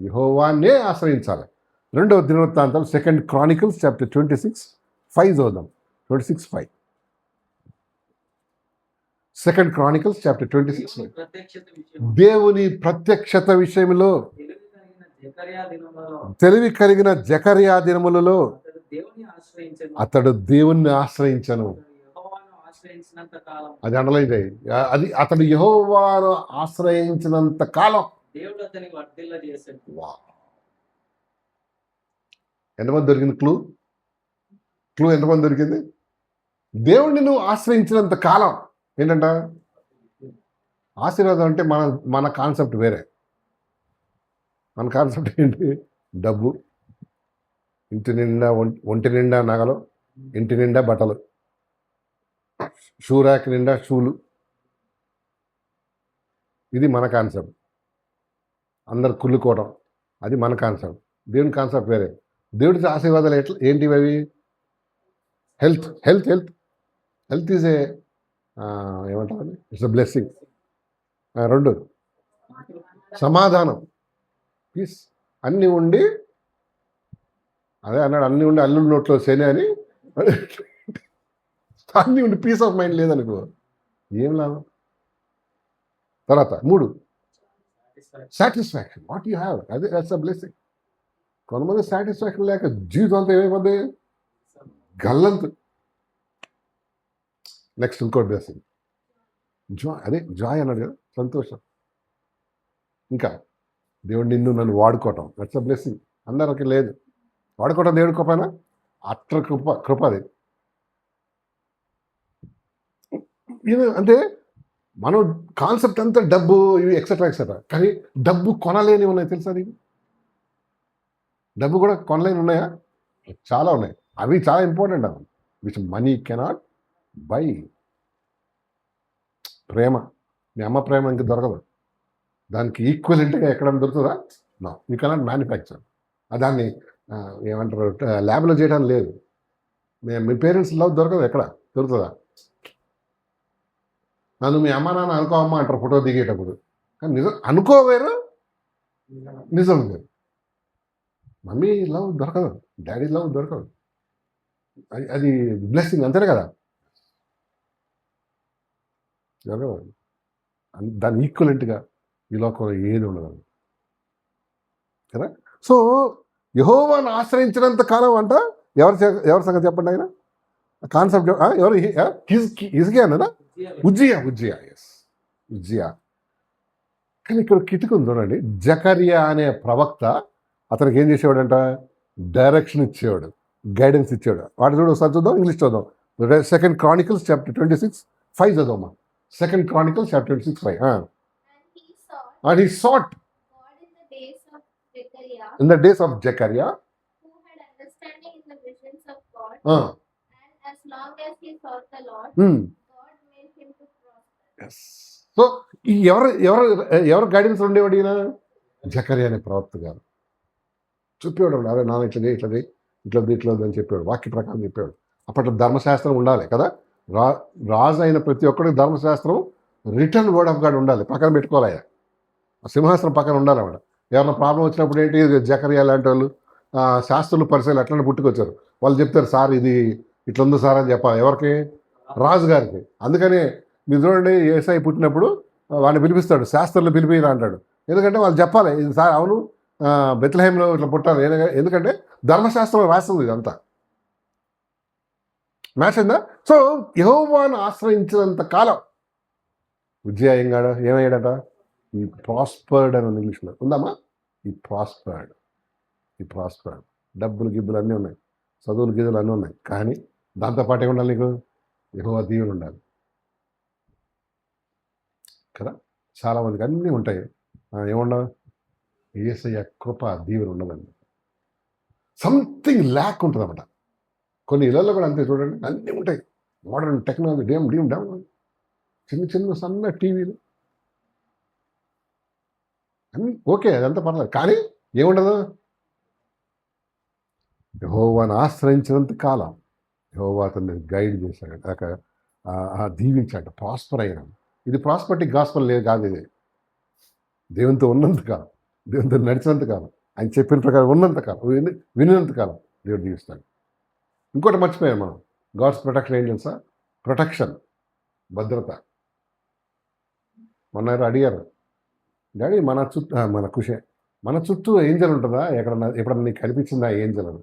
యెహోవానే ఆశ్రయించాలి. 2వ దినవృత్తాంతాలు 2 Chronicles chapter 26:5 చదువుదాం. 26:5. 2 Chronicles chapter 26. దేవుని ప్రత్యక్షత విషయంలో తెలివి కలిగిన జకర్యా దినములలో అతడు దేవుణ్ణి ఆశ్రయించను. అది అండర్లైన్ చేయి. అది అతడు యెహోవాను ఆశ్రయించినంత కాలం దేవుడు అతనికి వర్ధిల్ల చేశాడు. ఎంతమంది దొరికింది క్లూ ఎంతమంది దొరికింది? దేవుణ్ణి నువ్వు ఆశ్రయించినంత కాలం ఏంటంట ఆశీర్వాదం. అంటే మన కాన్సెప్ట్ వేరే. మన కాన్సెప్ట్ ఏంటి, డబ్బు, ఇంటి నిండా ఒంటి నిండా నగలు, ఇంటి నిండా బట్టలు, షూ ర్యాక్ నిండా షూలు. ఇది మన కాన్సెప్ట్. అందరు కుళ్ళుకోవడం, అది మన కాన్సెప్ట్. దేవుని కాన్సెప్ట్ వేరే. దేవుడి ఆశీర్వాదాలు ఏంటివి అవి? హెల్త్ ఈజ్ ఏమంటారు, ఇట్స్ ఎ బ్లెస్సింగ్. 2 సమాధానం, పీస్. అన్నీ ఉండి, అదే అన్నాడు, అన్నీ ఉండి అల్లుడి నోట్లో శని అని. అన్నీ ఉండి పీస్ ఆఫ్ మైండ్ లేదనుకో, ఏం లాభం? తర్వాత 3 సాటిస్ఫాక్షన్. వాట్ యూ హ్యావ్, అదే దట్స్ అ బ్లెస్సింగ్. కొంతమంది సాటిస్ఫాక్షన్ లేక జీవితం అంతా ఏమైపోద్ది, గల్లంతు. నెక్స్ట్ ఇంకోటి బ్లెస్సింగ్, జాయ్ అన్నాడు కదా, సంతోషం. ఇంకా దేవుడు నన్ను వాడుకోవటం, దట్స్ అ బ్లెస్సింగ్. అందరికి లేదు. వాడుకోవటం దేవుడి కృపనా? అట్ర కృప అది. అంటే మనం కాన్సెప్ట్ అంతా డబ్బు, ఇవి ఎక్సెట్రా. కానీ డబ్బు కొనలేని ఉన్నాయి తెలుసా నీకు? డబ్బు కూడా కొనలేని ఉన్నాయా? చాలా ఉన్నాయి. అవి చాలా ఇంపార్టెంట్. అవి విచ్ మనీ కెనాట్ బై. ప్రేమ, మీ అమ్మ ప్రేమ ఇంక దొరకదు. దానికి ఈక్వలెంట్గా ఎక్కడ దొరుకుతుందా? No, you cannot manufacture. దాన్ని ఏమంటారు ల్యాబ్లో చేయడానికి లేదు. మీ పేరెంట్స్ లవ్ దొరకదు, ఎక్కడ దొరుకుతుందా? నన్ను మీ అమ్మ నాన్న అనుకోవమ్మా అంటారు ఫోటో దిగేటప్పుడు. కానీ నిజం అనుకోవేరు, నిజం వేరు. మమ్మీ లవ్ దొరకదు, డాడీ లవ్ దొరకదు. అది బ్లెస్సింగ్, అంతేనే కదా. దొరకదు. దాని ఈక్వలెంట్గా ఈ లోకంలో ఏది ఉండదు కదా. సో యెహోవాను ఆశ్రయించినంత కాలం అంట, ఎవరి సంగతి చెప్పండి ఆయన కాన్సెప్ట్. ఎవరు? హిజ్కియా అన్నదా? ఉజ్జియా. ఎస్, ఉజ్జియా. కానీ ఇక్కడ కిటికీ ఉంది చూడండి. జకరియా అనే ప్రవక్త అతనికి ఏం చేసేవాడంట? డైరెక్షన్ ఇచ్చేవాడు, గైడెన్స్ ఇచ్చేవాడు. వాటి చూడు ఒకసారి చూద్దాం, ఇంగ్లీష్ చూద్దాం. 2 Chronicles chapter 26:5 చదవమ్మా. 2 Chronicles chapter 26:5. And he sought God in the days of Zechariah, in the days of Zechariah. who had understanding in the visions of God, uh, and as long as he sought the Lord, hmm. God made him to prosper. Yes. So ఈ ఎవరు guidance ఉండేవాడు? ఈయన జకరియా అనే ప్రవక్త గారు చెప్పేవాడు. అరే నాన్న ఇట్లా అని చెప్పాడు, వాక్య ప్రకారం చెప్పాడు. అప్పట్లో ధర్మశాస్త్రం ఉండాలి కదా. రాజు అయిన ప్రతి ఒక్కరికి ధర్మశాస్త్రం రిటర్న్ వర్డ్ ఆఫ్ గాడ్ ఉండాలి, పక్కన పెట్టుకోవాలి. ఆయన సింహాసనం పక్కన ఉండాలి. అన్నమాట. ఏమైనా ప్రాబ్లం వచ్చినప్పుడు ఏంటి, జకరియా లాంటి వాళ్ళు శాస్త్రులు పరిశీలన అట్లనే పుట్టుకొచ్చారు. వాళ్ళు చెప్తారు, సార్ ఇది ఇట్లా ఉంది సార్ అని చెప్పాలి. ఎవరికి? రాజుగారికి. అందుకని మీరు చూడండి, యేసై పుట్టినప్పుడు వాడిని పిలిపిస్తాడు, శాస్త్రులు పిలిపిరా అంటాడు. ఎందుకంటే వాళ్ళు చెప్పాలి, ఇది సార్ అవును బెత్లెహేంలో ఇట్లా పుట్టాలి. ఎందుకంటే ధర్మశాస్త్రం రాస్తుంది ఇదంతా. మ్యాచ్ అయిందా? సో యెహోవాను ఆశ్రయించినంత కాలం ఉజ్జియా ఏమయ్యాడట? ఈ ప్రాస్పర్డ్ అని ఉంది ఇంగ్లీష్లో, ఉందమ్మా. ఈ ప్రాస్పర్డ్ డబ్బులు గిబ్బులు అన్నీ ఉన్నాయి, చదువులు గిదులు అన్నీ ఉన్నాయి. కానీ దాంతోపాటు ఏముండాలి? నీకు యెహోవా దీవెన ఉండాలి కదా. చాలామందికి అన్నీ ఉంటాయి, ఏముండవు? యేసయ్య కృప దీవెన ఉండదండి. సంథింగ్ ల్యాక్ ఉంటుంది అన్నమాట. కొన్ని ఇళ్ళల్లో కూడా అంతే. చూడండి, అన్నీ ఉంటాయి, మోడర్న్ టెక్నాలజీ, డౌన్ చిన్న సన్న టీవీలు అన్నీ ఓకే, అదంతా పర్లేదు. కానీ ఏముండదు? యెహోవాను ఆశ్రయించినంత కాలం యెహోవా అతన్ని గైడ్ చేశాడు, దీవించాడు, ప్రాస్పర్ అయినాడు. ఇది ప్రాస్పరిటీ గాస్పల్ లేదు కాదు. ఇది దేవునితో ఉన్నంతకాలం, దేవునితో నడిచినంతకాలం, ఆయన చెప్పిన ప్రకారం ఉన్నంతకాలం, వినినంతకాలం దేవుడు దీవిస్తాడు. ఇంకోటి మర్చిపోయాం మనం, గాడ్స్ ప్రొటెక్షన్ ఏం తెలుసా? ప్రొటెక్షన్, భద్రత. మొన్న అడిగారు, డాడీ మన చుట్టూ ఏంజల్ ఉంటుందా? ఎప్పుడన్నా నీకు కనిపించిందా ఏంజల్ అని?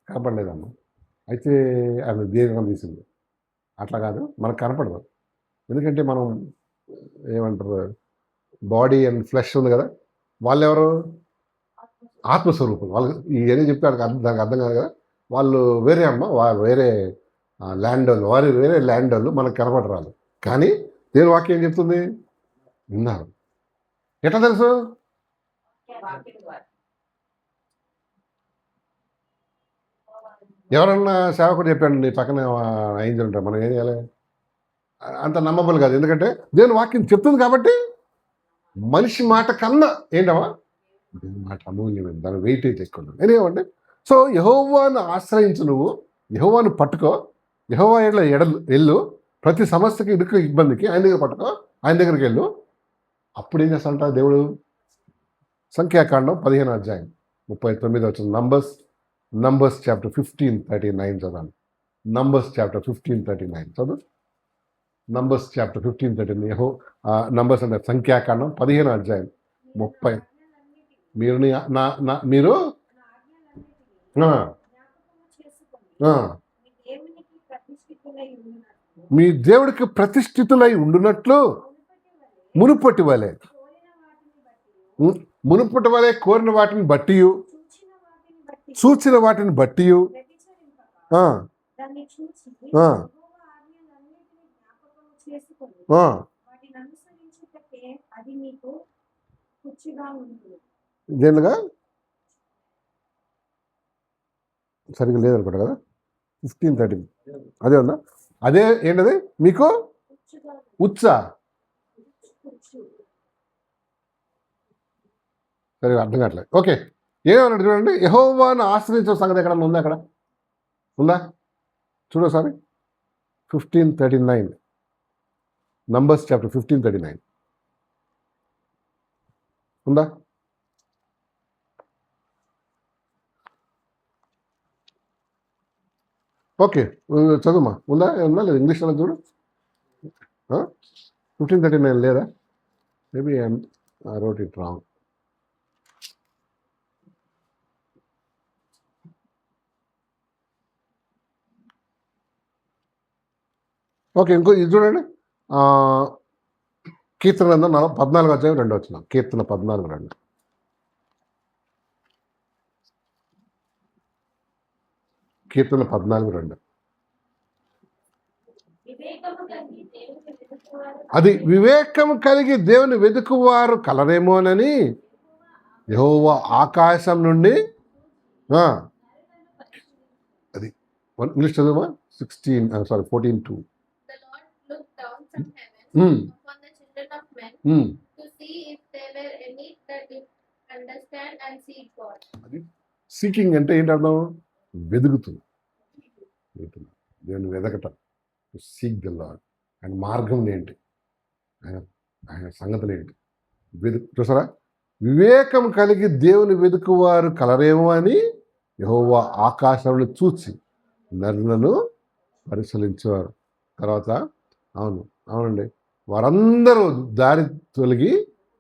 కనపడలేదమ్మా. అయితే ఆమె దీర్ఘం తీసింది. అట్లా కాదు, మనకు కనపడదు. ఎందుకంటే మనం ఏమంటారు, బాడీ అండ్ ఫ్లెష్ ఉంది కదా. వాళ్ళు ఎవరు? ఆత్మస్వరూపం. వాళ్ళు ఇవన్నీ చెప్తారు, దానికి అర్థం కాదు కదా. వాళ్ళు వేరే అమ్మ, వాళ్ళు వేరే ల్యాండ్ వాళ్ళు, మనకు కనపడరాలు. కానీ దేని వాక్యం ఏం చెప్తుంది? విన్నారు. ఎట్లా తెలుసు? ఎవరన్నా సేవకుడు చెప్పాడు నీ పక్కన ఏంజల్ ఉంటారు, మనం ఏం చేయాలి? అంత నమ్మబుల్ కాదు. ఎందుకంటే దేవుని వాక్యం చెప్తుంది కాబట్టి. మనిషి మాట కన్నా ఏంటమ్మా, దేవుని మాట అమూల్యమైంది, దాని వెయిటేజ్ ఎక్కువ. ఏమంటే, సో యెహోవాను ఆశ్రయించు, నువ్వు యెహోవాను పట్టుకో, యెహోవా వెళ్ళు, ప్రతి సమస్యకి ఇబ్బందికి ఆయన దగ్గర పట్టుకో, ఆయన దగ్గరికి వెళ్ళు. అప్పుడు ఏం చేస్తాడంట దేవుడు? సంఖ్యాకాండం 15:39 నంబర్స్ చాప్టర్ 15:39 చదవండి. నంబర్స్ చాప్టర్ 15:39 చదువు. నంబర్స్ చాప్టర్ 15:39 నంబర్స్ అంటే సంఖ్యాకాండం 15:30. మీరు మీ దేవుడికి ప్రతిష్ఠితులై ఉండునట్లు మునుపటి వలె కోరిన వాటిని బట్టి, చూచిన వాటిని బట్టి, దేనిగా సరిగ్గా లేదనుకుంటా కదా. 15:13 అదే ఉందా? అదే ఏంటది? మీకు సరే అర్థం కావట్లేదు. ఓకే, ఏమన్నాడు చూడండి, యెహోవాను ఆశ్రయించిన సంగతి ఎక్కడ ఉందా? అక్కడ ఉందా? చూడసారి 15:39, నంబర్స్ చాప్టర్ 15:39 ఉందా? ఓకే, చదువుమా. ఉందా? ఉందా లేదు? ఇంగ్లీష్లో చూడు. 15:39 లేదా? Maybe I wrote it wrong. Okay, ఇంకో ఇది చూడండి. కీర్తన గ్రంథం 14:2 కీర్తన 14:2. కీర్తన 14:2. అది వివేకము కలిగి దేవుని వెతుకువారు కలరేమోనని యెహోవా ఆకాశం నుండి అది English చదువుమా. 14:2. The Lord looked down from heaven upon the children of men to see if there were any that did understand and seek God. Seeking అంటే ఏంటి అర్థం? వెతుకుతుంది. దేవుని వెదకటం. Seek the lord. ఆయన మార్గం ఏంటి, ఆయన సంగతులు ఏంటి చూసారా? వివేకం కలిగి దేవుని వెతుకువారు కలరేమో అని యెహోవా ఆకాశంలో చూసి నరులను పరిశీలించేవారు. తర్వాత అవునండి, వారందరూ దారి తొలగి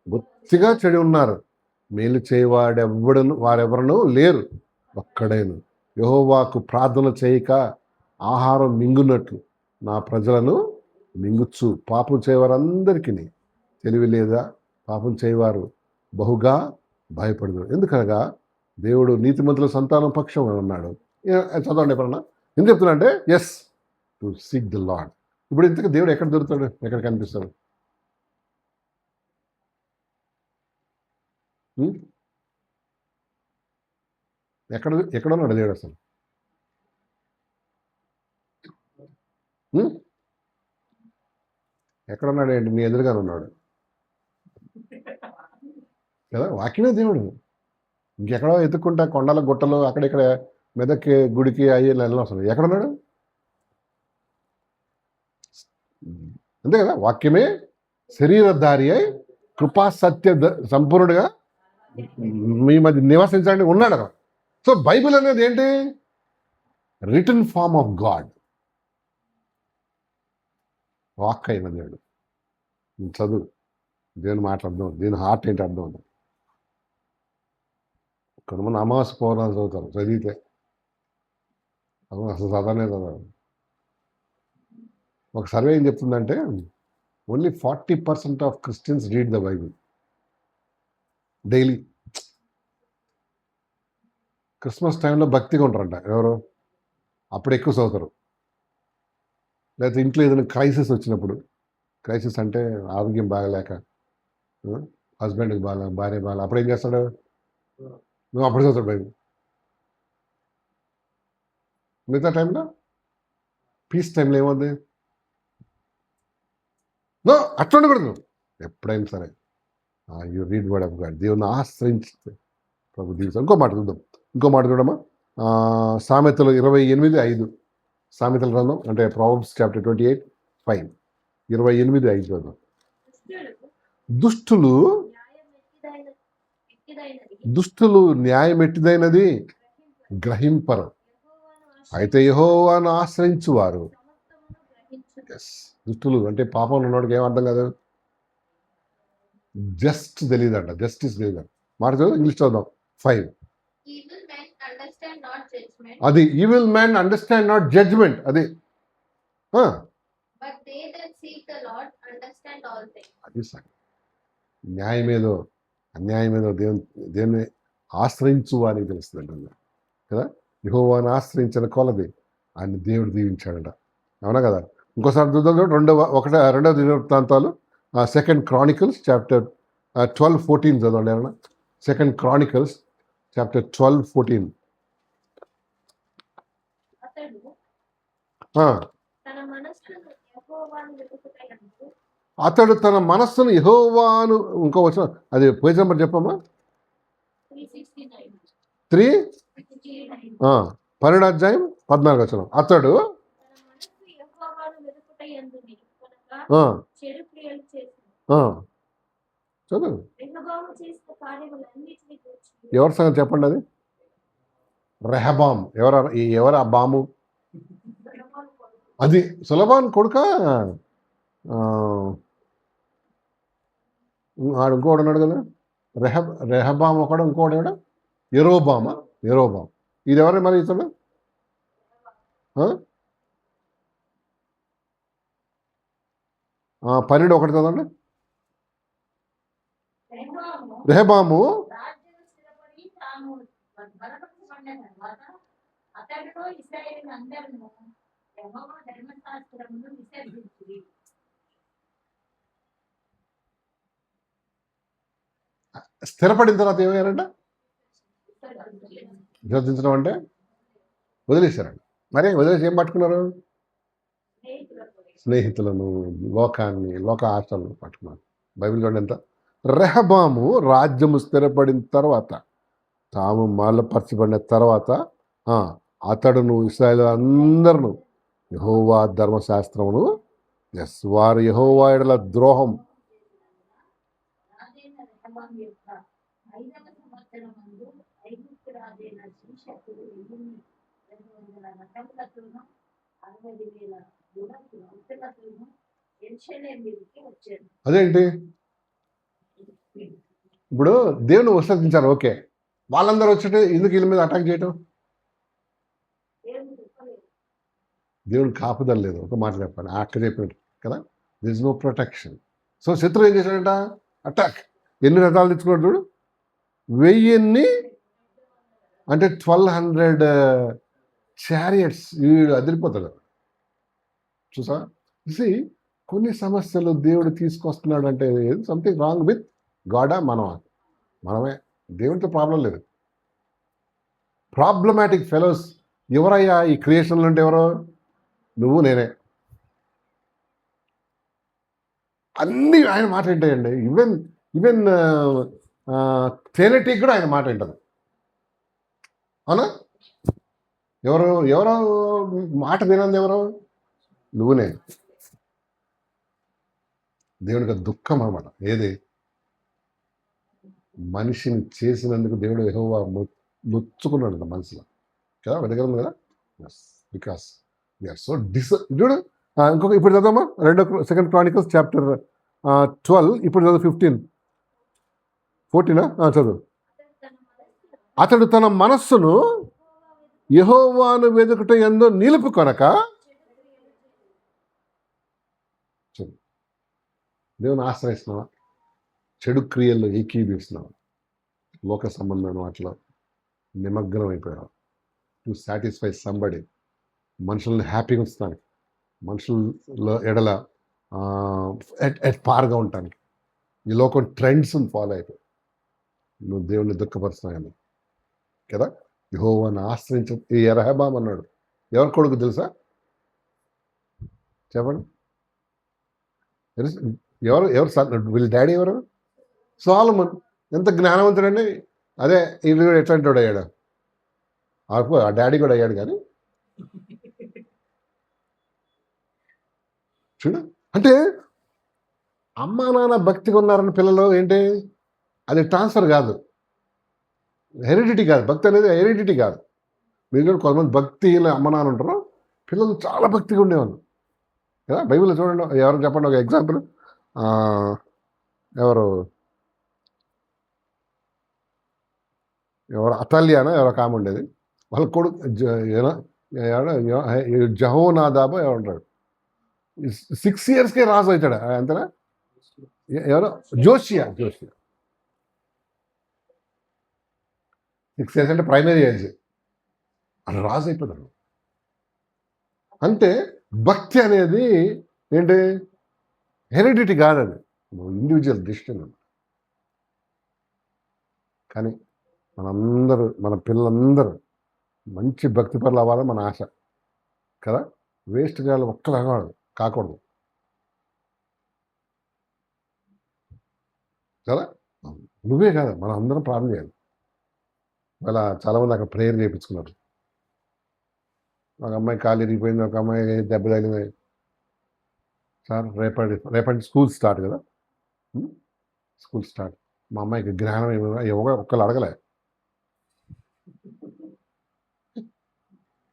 బొత్తిగా చెడి ఉన్నారు, మేలు వారెవరను లేరు, ఒక్కడేను. యెహోవాకు ప్రార్థన చేయక ఆహారం మింగునట్లు నా ప్రజలను మింగుచ్చు. పాపం చేయవారందరికీ తెలివి లేదా? పాపం చేయవారు బహుగా భయపడదు. ఎందుకనగా దేవుడు నీతిమంతుల సంతానం పక్షం ఉన్నాడు. చదవండి ఎప్పుడన్నా. ఎందుకు చెప్తున్నా అంటే is to seek the Lord. ఇప్పుడు ఇంతకు దేవుడు ఎక్కడ దొరుకుతాడు, ఎక్కడ కనిపిస్తాడు? ఎక్కడున్నాడు దేవుడు అసలు? ఎక్కడున్నాడు ఏంటి? నీ ఎదురుగానే ఉన్నాడు కదా. వాక్యమే దేవుడు. ఇంకెక్కడో ఎత్తుక్కుంటా కొండల గుట్టలు అక్కడిక్కడ మెదక్కి గుడికి అయ్యి వెళ్ళవసరం. ఎక్కడున్నాడు? అంతే కదా. వాక్యమే శరీరధారి అయి కృపా సత్య సంపూర్ణుడిగా మీ మధ్య నివసించడానికి ఉన్నాడు అక్కడ. సో బైబిల్ అనేది ఏంటి? Written form of God. వాక్ అయిన దేవుడు. చదువు, దేవుని మాట్లాడదాం, దీని హార్ట్ ఏంటి అర్థం ఉంది. కొంతమంది అమావాస్య పౌర్ణాలు చదువుతారు, చదివితే అసలు చదవనే చదవరు. ఒక సర్వే ఏం చెప్తుందంటే only 40% of Christians read the Bible daily. Christmas టైంలో భక్తిగా ఉంటారంట ఎవరు, అప్పుడు ఎక్కువ చదువుతారు. లేకపోతే ఇంట్లో ఏదైనా క్రైసిస్ వచ్చినప్పుడు, క్రైసిస్ అంటే ఆరోగ్యం బాగలేక, హస్బెండ్కి భార్య బాగా, అప్పుడు ఏం చేస్తాడు? నువ్వు అప్పుడు చదువుతాడు బైబిల్. మిగతా టైంలో పీస్ టైంలో ఏమవుద్ది? నో, అట్లా ఉండకూడదు. ఎప్పుడైనా సరే you read word of God. దేవుని ఆశ్రయించితే ప్రభు దీవిస్తాడు. ఇంకో మాట చూడమ్మా. సామెతలు 28:5. సామెతల గ్రంథం అంటే ప్రావర్బ్స్ చాప్టర్ 28:5. 28:5 చూద్దాం. దుష్టులు న్యాయం ఎట్టిదైనది గ్రహింపరు, అయితే యెహోవాను ఆశ్రయించువారు. దుష్టులు అంటే పాపంలో ఉన్నవాడికి ఏం అర్థం కాదు? జస్ట్ తెలియదంట, జస్టిస్ తెలియదు. మాట చదువు, ఇంగ్లీష్ చదువుదాం. 5. అది evil man understand not judgement. అది అది న్యాయమేదో అన్యాయమేదో దేవుని ఆశ్రయించు వారికి తెలుస్తుంది కదా. యెహోవాను ఆశ్రయించిన కొలది ఆయన దేవుడు దీవించాడట. అవునా కదా. ఇంకోసారి చూద్దాం. రెండవ దినవృత్తాంతాలు 2 Chronicles చాప్టర్ 12-14 చదవండి ఏమన్నా. 2 Chronicles చాప్టర్ 12-14. అతడు తన మనస్సును యెహోవాను, ఇంకో వచ్చిన అది పేజ్ నెంబర్ చెప్పమ్మా. 3 12వ అధ్యాయం 14 వచనం. అతడు తన మనస్సు యెహోవాను వెతుకుటయందు నిలుపుకొనక ఆ, చెడు క్రియలు చేసెను. ఆ, చదువు. రెహబాము చేసిన కార్యములన్నిటిని గూర్చి ఎవరి సంగతి చెప్పండి అది? రెహబాం. ఎవరు ఆ బాము? రెహబాము కొడుకు అది సులభాన్ కొడుక. ఆడు ఇంకోడు ఉన్నాడు కదా, రెహబాం ఒకడు, ఇంకోడు ఎవడ? యెరోబామా? యెరోబాం. ఇది ఎవరు మరి ఇతడు? 12:1 చదవండి. రెహబాము రెహబాము రాజ్యము స్థిరపడి తాను బలపరచబడిన తర్వాత అతడును ఇశ్రాయేలీయులందరును యెహోవా ధర్మశాస్త్రమును విసర్జించిరి. స్థిరపడిన తర్వాత ఏమయ్యారంట? విసర్జించడం అంటే వదిలేశారంట. మరి వదిలేసి ఏం పట్టుకున్నారు? స్నేహితులను, లోకాన్ని, లోక ఆశలను పట్టుకున్నారు. బైబిల్ చూడండి ఎంత. రెహబాము రాజ్యము స్థిరపడిన తర్వాత, తాము మలపరచబడిన తర్వాత అతడును ఇశ్రాయేలు అందరును యెహోవా ధర్మశాస్త్రమును, వారు యెహోవా యెడల ద్రోహం. రాజైన రెహబాము యొక్క 5వ సంవత్సరమందు ఐగుప్తు రాజైన శీషకుడు 1200 రథములతోనూ 60,000 రౌతులతోనూ యెరూషలేము మీదికి వచ్చాడు. అదేంటి? ఇప్పుడు దేవుని విసర్జించారు, ఓకే. వాళ్ళందరూ వచ్చేటే ఎందుకు వీళ్ళ మీద అటాక్ చేయటం? దేవుడు చెప్పలేదు. దేవుని కాపుదల లేదు. ఒక మాట చెప్పాలి, అక్కడ చెప్పినట్టు కదా, దిస్ నో ప్రొటెక్షన్. సో శత్రువు ఏం చేశాడంట? అటాక్. ఎన్ని రథాలు తెచ్చుకున్నాడు చూడు, 1000 అంటే 1200 చారియట్స్. వీడు అదిరిపోతాడు. చూసా, చూసి కొన్ని సమస్యలు దేవుడు తీసుకొస్తున్నాడు అంటే సంథింగ్ రాంగ్ విత్ గాడా, మనమే. దేవునితో ప్రాబ్లం లేదు. ప్రాబ్లమాటిక్ ఫెలోస్ ఎవరయ్యా ఈ క్రియేషన్లు అంటే? ఎవరో? నువ్వు, నేనే. అన్నీ ఆయన మాట వింటాయండి. ఈవెన్ తేనెటీకి కూడా ఆయన మాట వింటది. అవునా? ఎవరో మాట వినంది ఎవరో? నువ్వు, నేను. దేవునికి దుఃఖం అన్నమాట. ఏది? మనిషిని చేసినందుకు దేవుడు యెహోవా నొచ్చుకున్నాడు మనసులో కదా, వెతగలం కదా. బికాస్ వీఆర్ సో చూడు. ఇంకొక ఇప్పుడు చదవమ్మా, 2 Chronicles chapter 12. ఇప్పుడు చదువు 15, 14. చదువు. అతడు తన మనస్సును యెహోవాను వెదుకుట యందు నిలుపుకొనక. దేవుని ఆశ్రయిస్తున్నావా? చెడు క్రియల్లో ఏకీభవిస్తున్నావా? లోక సంబంధమైన వాటిలో నిమగ్నం అయిపోయావు. టు సాటిస్ఫై సంబడి, మనుషులను హ్యాపీగా ఉంచడానికి, మనుషుల ఎడల ఎట్ పార్గా ఉండటానికి ఈ లోకం ట్రెండ్స్ని ఫాలో అయిపోయి నువ్వు దేవుని దుఃఖపరుస్తున్నాయని కదా. యెహోవాను ఆశ్రయించ. ఈ రెహబాం అన్నాడు. ఎవరి కొడుకు తెలుసా? చెప్పండి. ఎవరు వీళ్ళ డాడీ ఎవరు? సొలొమోన్. ఎంత జ్ఞానవంతుడండి. అదే వీళ్ళు కూడా ఎట్లాంటి వాడు అయ్యాడు? ఆ డాడీ కూడా అయ్యాడు. కానీ చూడు, అంటే అమ్మా నాన్న భక్తిగా ఉన్నారని పిల్లలు ఏంటి, అది ట్రాన్స్ఫర్ కాదు, హెరిడిటీ కాదు. భక్తి అనేది హెరిడిటీ కాదు. మీరు కూడా కొంతమంది భక్తిహీన అమ్మ నాన్న ఉంటారు, పిల్లలు చాలా భక్తిగా ఉండేవాళ్ళు కదా. బైబిల్లో చూడండి, ఎవరు చెప్పండి ఒక ఎగ్జాంపుల్. ఎవరు అతల్యానా ఎవరో కామ ఉండేది. వాళ్ళ కొడుకు జహోనాదాబో ఎవరు ఉంటాడు, 6 yearsకే రాజు అవుతాడు. అంతేనా? ఎవరో జోషియా 6 years అంటే ప్రైమరీ ఏజ్. అది రాజు అయిపోతాడు. అంటే భక్తి అనేది ఏంటి? హెరిడిటీ కాదు, అది ఇండివిజువల్ డిసిషన్. కానీ మన పిల్లలందరూ మంచి భక్తి పరులు అవ్వాలని మన ఆశ కదా. వేస్ట్ గాలు ఒక్కలాగా కాకూడదు కదా. నువ్వే కాదు, మనం అందరం ప్రార్థన చేయాలి. అలా చాలామంది అక్కడ ప్రేయర్ చేయించుకున్నారు. ఒక అమ్మాయి కాలు ఇరిగిపోయింది, ఒక అమ్మాయి దెబ్బ తగిలింది. సార్ రేపటి స్కూల్ స్టార్ట్ కదా, స్కూల్ స్టార్ట్. మా అమ్మాయికి జ్ఞానం ఎవరో ఒక్కళ్ళు అడగలే.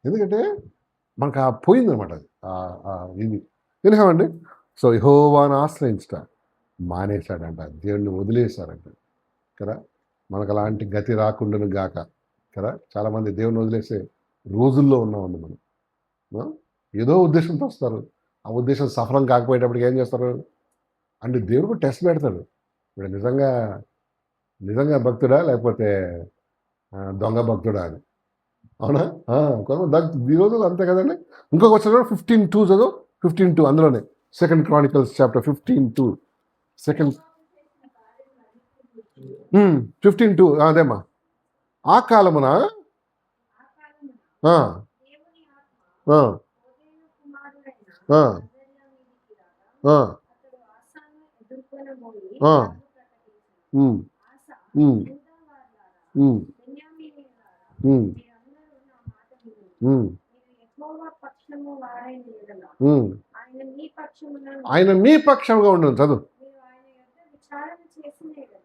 ఎందుకంటే మనకు పోయిందనమాట అది ఇది. ఎందుకండి సో యెహోవాను ఆశ్రయించట మానేశాడంట, దేవుణ్ణి వదిలేశాడంట కదా. మనకు అలాంటి గతి రాకుండాను గాక కదా. చాలామంది దేవుణ్ణి వదిలేసే రోజుల్లో ఉన్నామండి మనం. ఏదో ఉద్దేశంతో వస్తారు, ఆ ఉద్దేశం సఫలం కాకపోయేటప్పటికి ఏం చేస్తారు అంటే దేవుడు టెస్ట్ పెడతాడు. ఇప్పుడు నిజంగా భక్తుడా లేకపోతే దొంగ భక్తుడా అని. అవునా? కొంతమంది ఈ రోజులు అంతే కదండి. ఇంకొక వచ్చిన 15:2 చదువు. 15:2 అందులోనే 2 Chronicles chapter 15:2 సెకండ్ 15:2 అదేమ్మా. ఆ కాలమున ఆ, ఆ, ఆ, ఆ, ఆ, ఉమ్, ఉమ్, ఉమ్, ఉమ్, ఉమ్, ఉమ్. ఆయన మీ పక్షంగా ఉండను చదువు.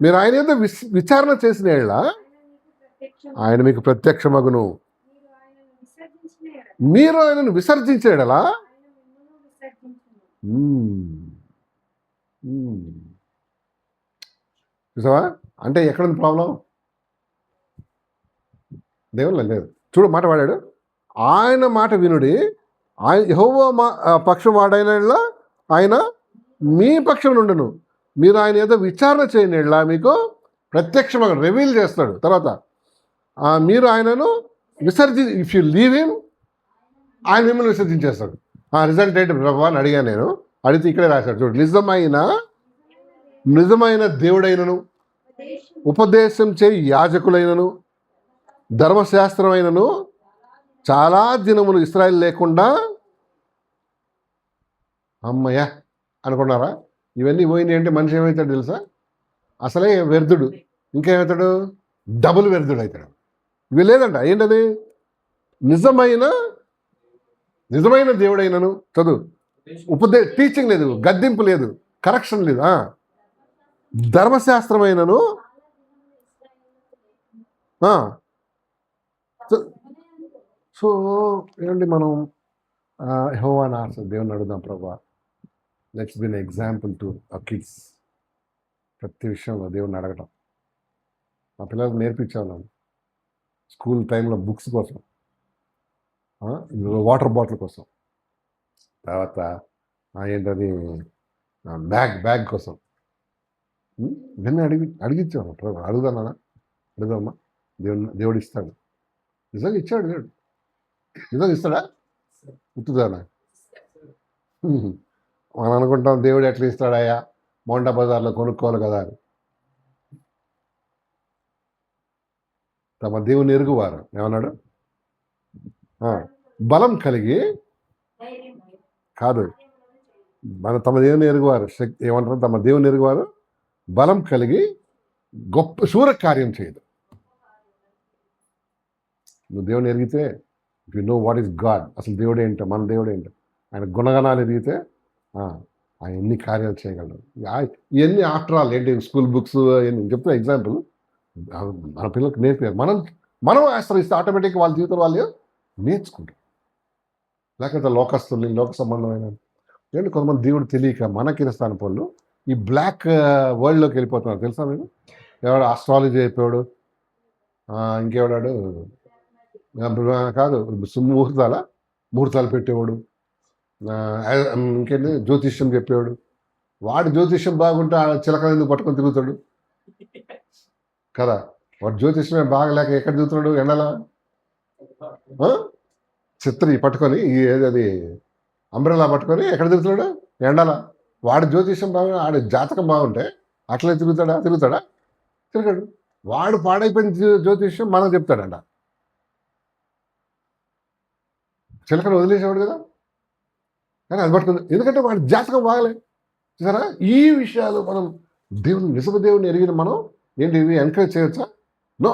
మీరు ఆయన యొక్క విచారణ చేసిన యెడల ఆయన మీకు ప్రత్యక్షమగును. మీరు ఆయనను విసర్జించిన యెడల చూసావా అంటే ఎక్కడుంది ప్రాబ్లం? దేవుళ్ళ లేదు. చూడు మాట వాడాడు, ఆయన మాట వినుడి, ఆయన యెహోవా పక్షం వాడైన యెడల ఆయన మీ పక్షం నుండును. మీరు ఆయన ఏదో విచారణ చేయని యెడల మీకు ప్రత్యక్షంగా రివీల్ చేస్తాడు. తర్వాత మీరు ఆయనను ఇఫ్ యూ లీవ్ హిమ్, ఆయన మిమ్మల్ని విసర్జించేస్తాడు. రిజల్ట్ ఏంటి ప్రభా అని అడిగాను నేను. అడిగితే ఇక్కడే రాశాడు చూడు, నిజమైన దేవుడైనను ఉపదేశం చేయి యాజకులైనను ధర్మశాస్త్రమైనను చాలా దినములు ఇశ్రాయేలు లేకుండా అమ్మయ్య అనుకున్నారా? ఇవన్నీ పోయినాయి అంటే మనిషి ఏమవుతాడు తెలుసా? అసలే వ్యర్థుడు, ఇంకేమవుతాడు? డబుల్ వ్యర్థుడు అవుతాడు. ఇవి లేదంట. ఏంటది? నిజమైన దేవుడైనను చదువు. టీచింగ్ లేదు, గద్దింపు లేదు, కరెక్షన్ లేదు. ధర్మశాస్త్రమైనను సో ఏమండి మనం యెహోవాను దేవుని అడుగుదాం, ప్రభా let's be an example to our kids. ప్రతి విషయంలో దేవుణ్ణి అడగటం. మా పిల్లలకు నేర్పించాను నేను స్కూల్ టైంలో బుక్స్ కోసం, వాటర్ బాటిల్ కోసం, తర్వాత ఏంటది బ్యాగ్ కోసం ఇవన్నీ అడిగించాను. అడుగుదామా దేవుడు ఇస్తాడు. నిజంగా ఇచ్చాడు దేవుడు. నిజంగా ఇస్తాడా? ఇస్తుందానా? మనం అనుకుంటాం దేవుడు ఎట్లా ఇస్తాడయ్యా, మోండా బజార్లో కొనుక్కోవాలి కదా అని. తమ దేవుని ఎరుగువారు ఏమన్నాడు? బలం కలిగి కాదు, తమ దేవుని ఎరుగువారు శక్తి ఏమంటారు? తమ దేవుని ఎరుగువారు బలం కలిగి గొప్ప శూర కార్యం చేయదు. నువ్వు దేవుని ఎరిగితే you know what is God. అసలు దేవుడు ఏంటో, మన దేవుడు ఏంటో, ఆయన గుణగణాలు ఎరిగితే ఆయన ఎన్ని కార్యాలు చేయగలరు. ఇవన్నీ ఆఫ్టర్ ఆల్ ఏంటి స్కూల్ బుక్స్ చెప్తున్నా ఎగ్జాంపుల్. మన పిల్లలకు నేర్పారు. మనం ఆశ్రయిస్తే ఆటోమేటిక్గా వాళ్ళ జీవితం వాళ్ళు నేర్చుకుంటారు. లేకపోతే లోక సంబంధమైన ఏంటి కొంతమంది దేవుడు తెలియక మనకి స్థాన పనులు ఈ బ్లాక్ వరల్డ్లోకి వెళ్ళిపోతున్నారు. తెలుసా మీరు? ఎవడు ఆస్ట్రాలజీ అయిపోయాడు, ఇంకెవడాడు కాదు ముహూర్తాలు పెట్టేవాడు, ఇంకేంటి జ్యోతిష్యం చెప్పేవాడు. వాడు జ్యోతిష్యం బాగుంటే ఆ చిలకలు ఎందుకు పట్టుకొని తిరుగుతాడు కదా. వాడు జ్యోతిష్యమే బాగలేక ఎక్కడ తిరుగుతున్నాడు? ఎండలా చిత్రి పట్టుకొని అది అంబ్రెలా పట్టుకొని ఎక్కడ తిరుగుతున్నాడు? ఎండలా. వాడు జ్యోతిష్యం బాగా, ఆడ జాతకం బాగుంటే అట్లే తిరుగుతాడా? తిరగడు. వాడు పాడైపోయిన జ్యోతిష్యం మనం చెప్తాడంట. చిలకను వదిలేసేవాడు కదా, కానీ అది పట్టుకుంది. ఎందుకంటే వాడి జాతకం బాగలే. చూసారా? ఈ విషయాలు మనం నిజమ దేవుని ఎరిగిన మనం ఏంటి ఇవి ఎంకరేజ్ చేయవచ్చా? నో.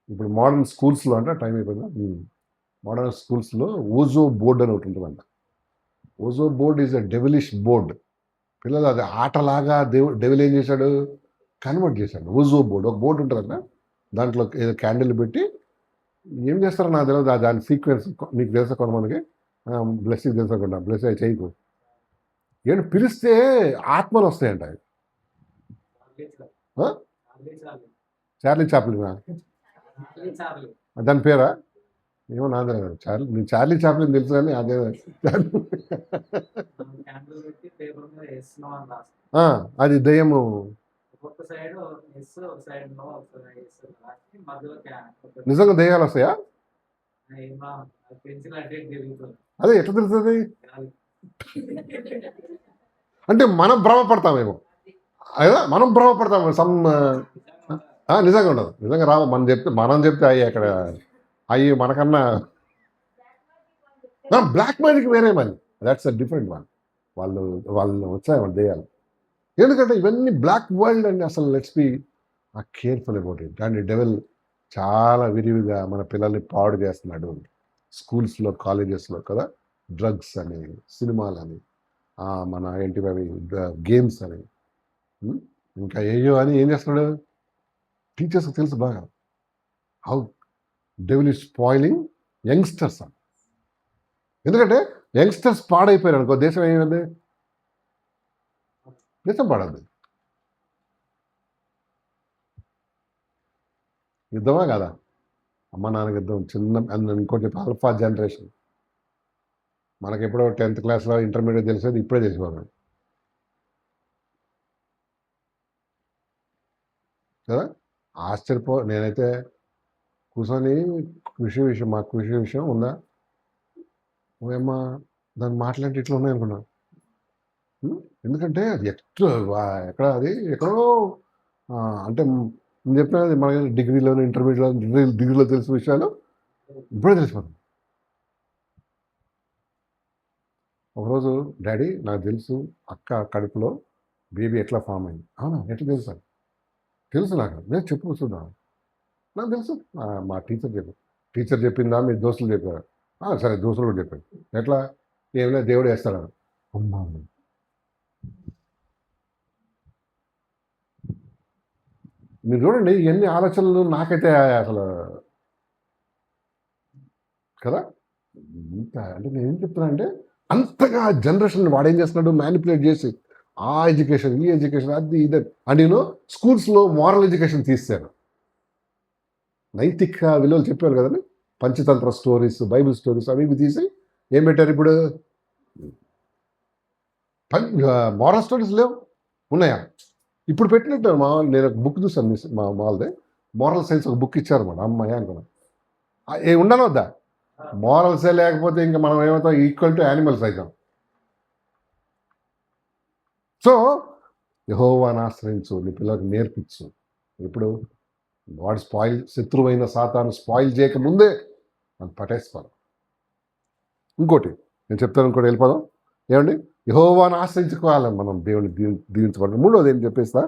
ఇప్పుడు మోడర్న్ స్కూల్స్లో అంటే టైం అయిపోయిందా, మోడర్న్ స్కూల్స్లో ఓజో బోర్డ్ అని ఒకటి ఉంటుందంట. Ouija board is a devilish board. పిల్లలు అది ఆటలాగా డెవిల్ ఏం చేశాడు, కన్వర్ట్ చేశాడు. ఓజో బోర్డ్, ఒక బోర్డు ఉంటుందంట, దాంట్లో ఏదో క్యాండిల్ పెట్టి ఏం చేస్తారో నాకు తెలియదు, దాని సీక్వెన్స్ మీకు తెలుసా కొంతమందికి, బ్లెస్సింగ్ తెలుసకుండా బ్లెస్ అయి చేయకు ఏంటి పిలిస్తే ఆత్మలు వస్తాయంట. ఆ? చార్లీ చాప్లినా దాని పేరా, ఏమో నా తెలియదు. నేను చార్లీ చాప్లిన్ తెలుసు కానీ అదే క్యాండిల్ పెట్టి పేపర్ మీద వేస్తున్నాం అని రాస్తాం. అది దయ్యము. ఒక సైడ్ ఎస్, ఒక సైడ్ నో, ఒక సైడ్ ఎస్ రాసి మధ్యలో నిజంగా దయ్యాలు వస్తాయా? పెన్సిల్ అటే తిరుగుతుంది. అదే ఎట్లా తెలుస్తుంది? అంటే మనం భ్రమపడతామేమో అదా, మనం భ్రమపడతాము. నిజంగా ఉండదు, నిజంగా రావు. మనం చెప్తే అయ్యి అక్కడ అయ్యి మనకన్నా బ్లాక్ మ్యాజిక్ వేరే మళ్ళీ, దాట్స్ అ డిఫరెంట్ వన్. వాళ్ళు వచ్చాయి మన దయ్యాలు. ఎందుకంటే ఇవన్నీ బ్లాక్ వరల్డ్ అండి. అసలు let's be careful about it. And devil చాలా విరివిగా మన పిల్లల్ని పాడు చేస్తున్నాడు స్కూల్స్లో, కాలేజెస్లో కదా. డ్రగ్స్ అని, సినిమాలని, మన ఏంటివి అవి గేమ్స్ అని, ఇంకా ఏయో అని ఏం చేస్తున్నాడు టీచర్స్కి తెలుసు బాగా. How devil is spoiling youngsters అని. ఎందుకంటే యంగ్స్టర్స్ పాడైపోయారు అనుకో, దేశం ఏమైంది, దేశం పాడద్దు. యుద్ధమా కదా, అమ్మ నాన్నకి యుద్ధం. ఇంకోటి ఆల్ఫా జనరేషన్. మనకి ఎప్పుడో 10th క్లాస్లో ఇంటర్మీడియట్ తెలిసేది ఇప్పుడే తెలిసిపోతాడు కదా. నేనైతే కూర్చొని విషయం మా కృషి విషయం ఉందా, ఏమ్మా దాన్ని మాట్లాడి ఇట్లా ఉన్నాయి అనుకున్నా. ఎందుకంటే అది ఎక్కడ అది ఎక్కడో అంటే నేను చెప్పిన మన డిగ్రీలోనే, డిగ్రీలో తెలిసిన విషయాలు ఇప్పుడే తెలిసిపోతుంది. ఒకరోజు డాడీ నాకు తెలుసు అక్క కడుపులో బేబీ ఎట్లా ఫామ్ అయింది. అవునా, ఎట్లా తెలుసు? తెలుసు నాకు. నేను చెప్పు చూద్దాం. నాకు తెలుసు, మా టీచర్ చెప్పిందా, మీ దోస్తులు చెప్పారు. సరే, దోస్తులు కూడా చెప్పారు. ఎట్లా, ఏమైనా దేవుడు వేస్తాడు. అమ్మా, మీరు చూడండి ఎన్ని ఆలోచనలు నాకైతే అసలు కదా. అంటే నేను ఏం చెప్తున్నా అంటే, అంతగా జనరేషన్ వాడు ఏం చేస్తున్నాడు, మ్యానిపులేట్ చేసి ఆ ఎడ్యుకేషన్, ఈ ఎడ్యుకేషన్, అది ఇది. అండ్ నేను స్కూల్స్లో మోరల్ ఎడ్యుకేషన్ తీశాను, నైతిక విలువలు చెప్పారు కదండి, పంచతంత్ర స్టోరీస్, బైబిల్ స్టోరీస్ అవి తీసి ఏం పెట్టారు ఇప్పుడు. మోరల్ స్టోరీస్ లేవు, ఉన్నాయా? ఇప్పుడు పెట్టినట్టు నేను ఒక బుక్ చూసాను, మాదే మోరల్ సైన్స్ ఒక బుక్ ఇచ్చారు మన అమ్మాయి అనుకున్నా. ఉండాలి వద్దా? మోరల్సే లేకపోతే ఇంకా మనం ఏమవుతాం, ఈక్వల్ టు యానిమల్స్ అవుతాం. సో యెహోవాను ఆశ్రయించు, నీ పిల్లలకు నేర్పించు. ఇప్పుడు వాడు శత్రువైన సాతాను స్పాయిల్ చేయకముందే మనం పట్టేసుకోవాలి. ఇంకోటి నేను చెప్తాను, ఇంకోటి వెళ్ళిపోదాం. ఏమండి, యెహోవాను ఆశ్రయించుకోవాలి మనం, దేవుని దీవించబడి. మూడోది ఏం చెప్పేస్తా,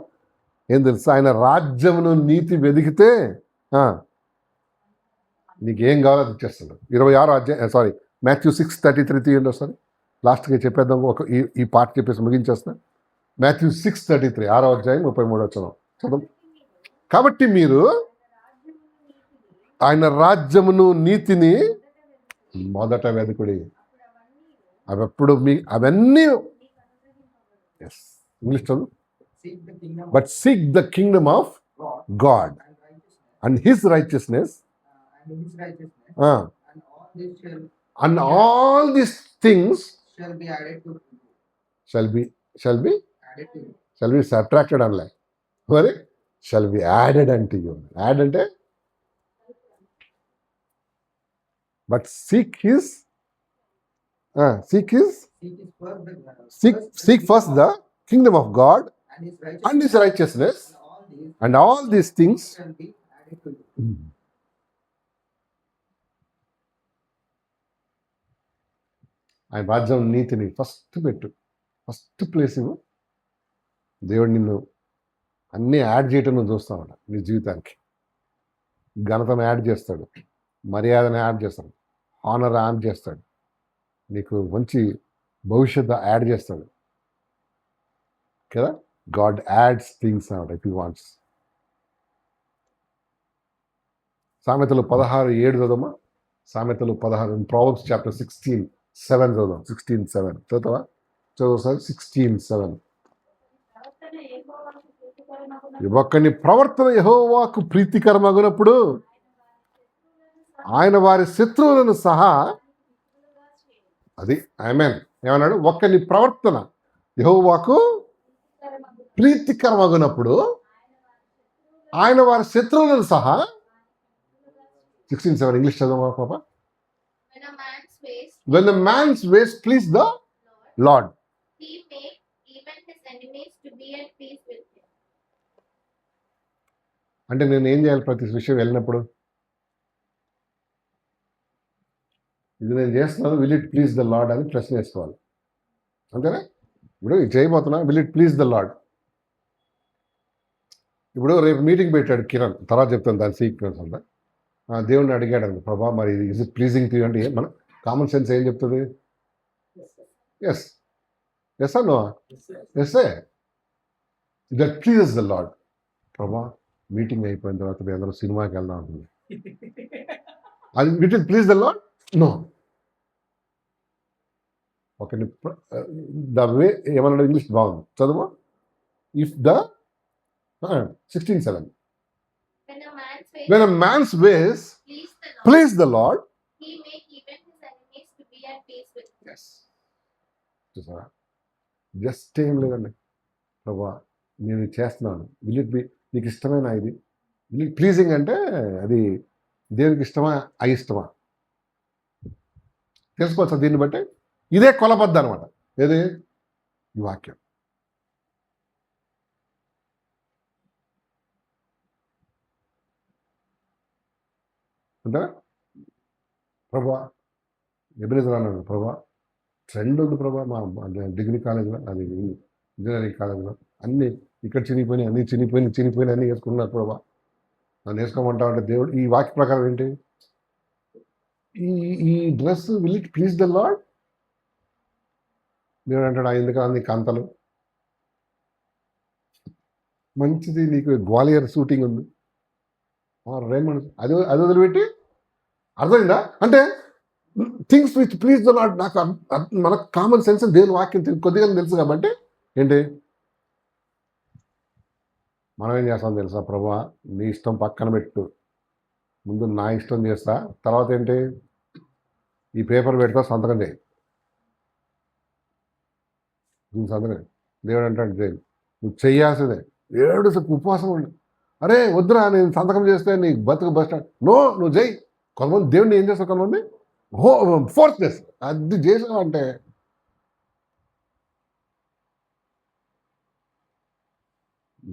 ఏం తెలుసా, ఆయన రాజ్యమును నీతి వెదికితే నీకేం కావాలో అది ఇచ్చేస్తాడు. 26వ అధ్యాయం, Matthew 6:33 తీయండి ఒకసారి. లాస్ట్గా చెప్పేద్దాం, ఈ పార్ట్ చెప్పేసి ముగించేస్తా. Matthew 6:33, 6వ అధ్యాయం 33వ వచనం చదువు. కాబట్టి మీరు ఆయన రాజ్యమును నీతిని మొదట వెదుకుడి, అవన్నీ ఇంగ్లీష్ చదువు. But seek the Kingdom of God and his righteousness and all these things shall be subtracted unlike, మరి shall be added unto you. Add అంటే, but seek first the kingdom of God and his righteousness, and all these things ఆయన రాజ్యం నీతిని first పెట్టు, first place ఇవ్వు. దేవుడు నిన్ను అన్నీ యాడ్ చేయటం నువ్వు చూస్తామట నీ జీవితానికి. ఘనతను యాడ్ చేస్తాడు, మర్యాదను యాడ్ చేస్తాడు, ఆనర్ యాడ్ చేస్తాడు, నీకు మంచి భవిష్యత్తు యాడ్ చేస్తాడు కదా. గాడ్ యాడ్స్ థింగ్స్ అన్నమాట ఇఫ్ హీ వాంట్స్. సామెతలు 16:7 చదవమా. సామెతలు 16, ప్రావర్బ్స్ చాప్టర్ 16:7 చదువు. 16:7 చదువుతావా? చదువు సార్. 16:7. ఒక్కని ప్రవర్తన యెహోవాకు ప్రీతికరమగునప్పుడు ఆయన వారి శత్రువులను సహా, అది ఆమేన్. ఏమన్నాడు? ఒక్కని ప్రవర్తన యెహోవాకు ప్రీతికరమగునప్పుడు ఆయన వారి శత్రువులను సహా. 16:7 ఇంగ్లీష్ చదవమా పాప. When a man's ways please the Lord, he makes even his enemies to be at peace with him. అంటే నేను ఏం చేయాలి ప్రతి విషయం వెళ్ళినప్పుడు? ఇది నేను చేస్తున్నాను, will it please the Lord అని ప్రశ్న వేసుకోవాలి. అంతేనా? ఇప్పుడు ఇది చేయబోతున్నా, will it please the Lord. ఇప్పుడు రేపు మీటింగ్ పెట్టాడు కిరణ్, తర్వాత చెప్తాను దాని సీక్వెన్స్ అంతా. దేవుడిని అడిగాడు అండి, ప్రభా మరి is it pleasing to you అంటే మన కామన్ సెన్స్ ఏం చెప్తుంది? ఎస్. Yes no? ఎస్ఏ. That pleases the Lord. ప్రభా మీటింగ్ అయిపోయిన తర్వాత మీ అందరూ సినిమాకి వెళ్దాం ఉంటుంది, అది it is please the Lord? No. ఒక ద వే ఏమన్నాడు? ఇంగ్లీష్ బాగుంది, చదువు. If the 16:7 When a man's ways when a man's ways please the please the Lord, Lord, he make even his enemies to be at peace with him. yes. చూసారా? Just ఏం లేదండి, ప్రభా నేను ఇది చేస్తున్నాను, విల్ ఇట్ బి నీకు ఇష్టమైన ఇది, విల్ ఇట్ ప్లీజింగ్ అంటే అది దేవునికి ఇష్టమా అయిష్టమా తెలుసుకోవచ్చు. దీన్ని బట్టి ఇదే కొలబద్ద అనమాట. ఏది? ఈ వాక్యం. అంతేనా? ప్రభా ఎబ్రిజర్ అన్నాడు, ప్రభా ట్రెండ్ ఉంది ప్రభా మా డిగ్రీ కాలేజీలో, అది ఇంజనీరింగ్ కాలేజీలో అన్నీ ఇక్కడ చినిగిపోయినాయి, అన్నీ చినిగిపోయినాయి అన్నీ వేసుకున్నారు ప్రభా, నన్ను వేసుకోమంటావు అంటే దేవుడు ఈ వాక్య ప్రకారం ఏంటి? ఈ dress will it please the lord? దేవుడు అంటాడు, ఎందుకన్నా నీ కంతలు మంచిది, నీకు గ్వాలియర్ షూటింగ్ ఉంది, రేమండ్ అది అది వదిలిపెట్టి. అర్థమైందా? అంటే things which please the lord. నాకు మనకు కామన్ సెన్స్ దేవుని వాక్యం కొద్దిగా తెలుసు కాబట్టి ఏంటి మనం ఏం చేస్తాం తెలుసా? ప్రభా నీ ఇష్టం పక్కన పెట్టు, ముందు నా ఇష్టం చేస్తా, తర్వాత ఏంటి ఈ పేపర్ పెడతా, సంతకం చేయి, దీని సంతకం. దేవుడు అంటాడు చేయి, నువ్వు చెయ్యాల్సిందే. 7 సేపు ఉపవాసం ఉండి, అరే వద్దురా నేను సంతకం చేస్తే నీ బతుకు బస్ స్టాండ్. నో, నువ్వు చేయి. కొంతమంది దేవుడిని ఏం చేస్తారు, కొంతమంది ఫోర్స్ చేస్తారు. అది చేసావంటే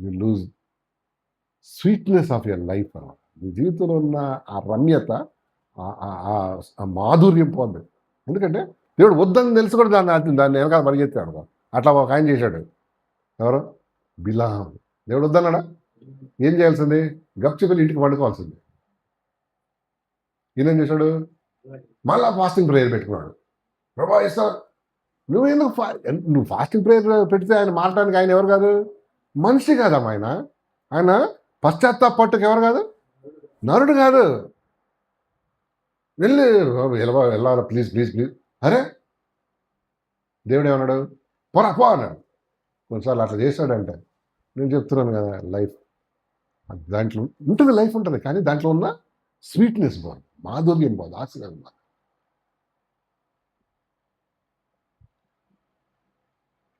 you lose sweetness of your life అన్నమాట. నీ జీవితంలో ఉన్న ఆ రమ్యత, ఆ మాధుర్యం పోద్ది. ఎందుకంటే దేవుడు వద్దని తెలుసు కూడా దాన్ని వెనకాల పరిగెత్తాడు. అట్లా ఒక ఆయన చేశాడు. ఎవరు? బిలాం. దేవుడు వద్దన్నాడా? ఏం చేయాల్సింది? గప్చుకెళ్ళి ఇంటికి వండుకోవాల్సింది. ఈయన ఏం చేశాడు? మళ్ళా ఫాస్టింగ్ ప్రేయర్ పెట్టుకున్నాడు. ప్రభా ఇస్తా, నువ్వు ఎందుకు నువ్వు ఫాస్టింగ్ ప్రేయర్ పెడితే ఆయన మారడానికి ఆయన ఎవరు కాదు? మనిషి కాదమ్మా ఆయన. ఆయన పశ్చాత్తాపట్టుకు ఎవరు కాదు? నరుడు కాదు. వెళ్ళాలి ప్లీజ్ ప్లీజ్ ప్లీజ్. అరే దేవుడు ఏమన్నాడు? పోరా పో అన్నాడు. కొన్నిసార్లు అట్లా చేశాడంటే నేను చెప్తున్నాను కదా, లైఫ్ దాంట్లో ఉంటుంది, లైఫ్ ఉంటుంది, కానీ దాంట్లో ఉన్న స్వీట్నెస్ బాగుంది, మాధుర్యం బాగుంది, ఆశీర్వాదం బాగుంది.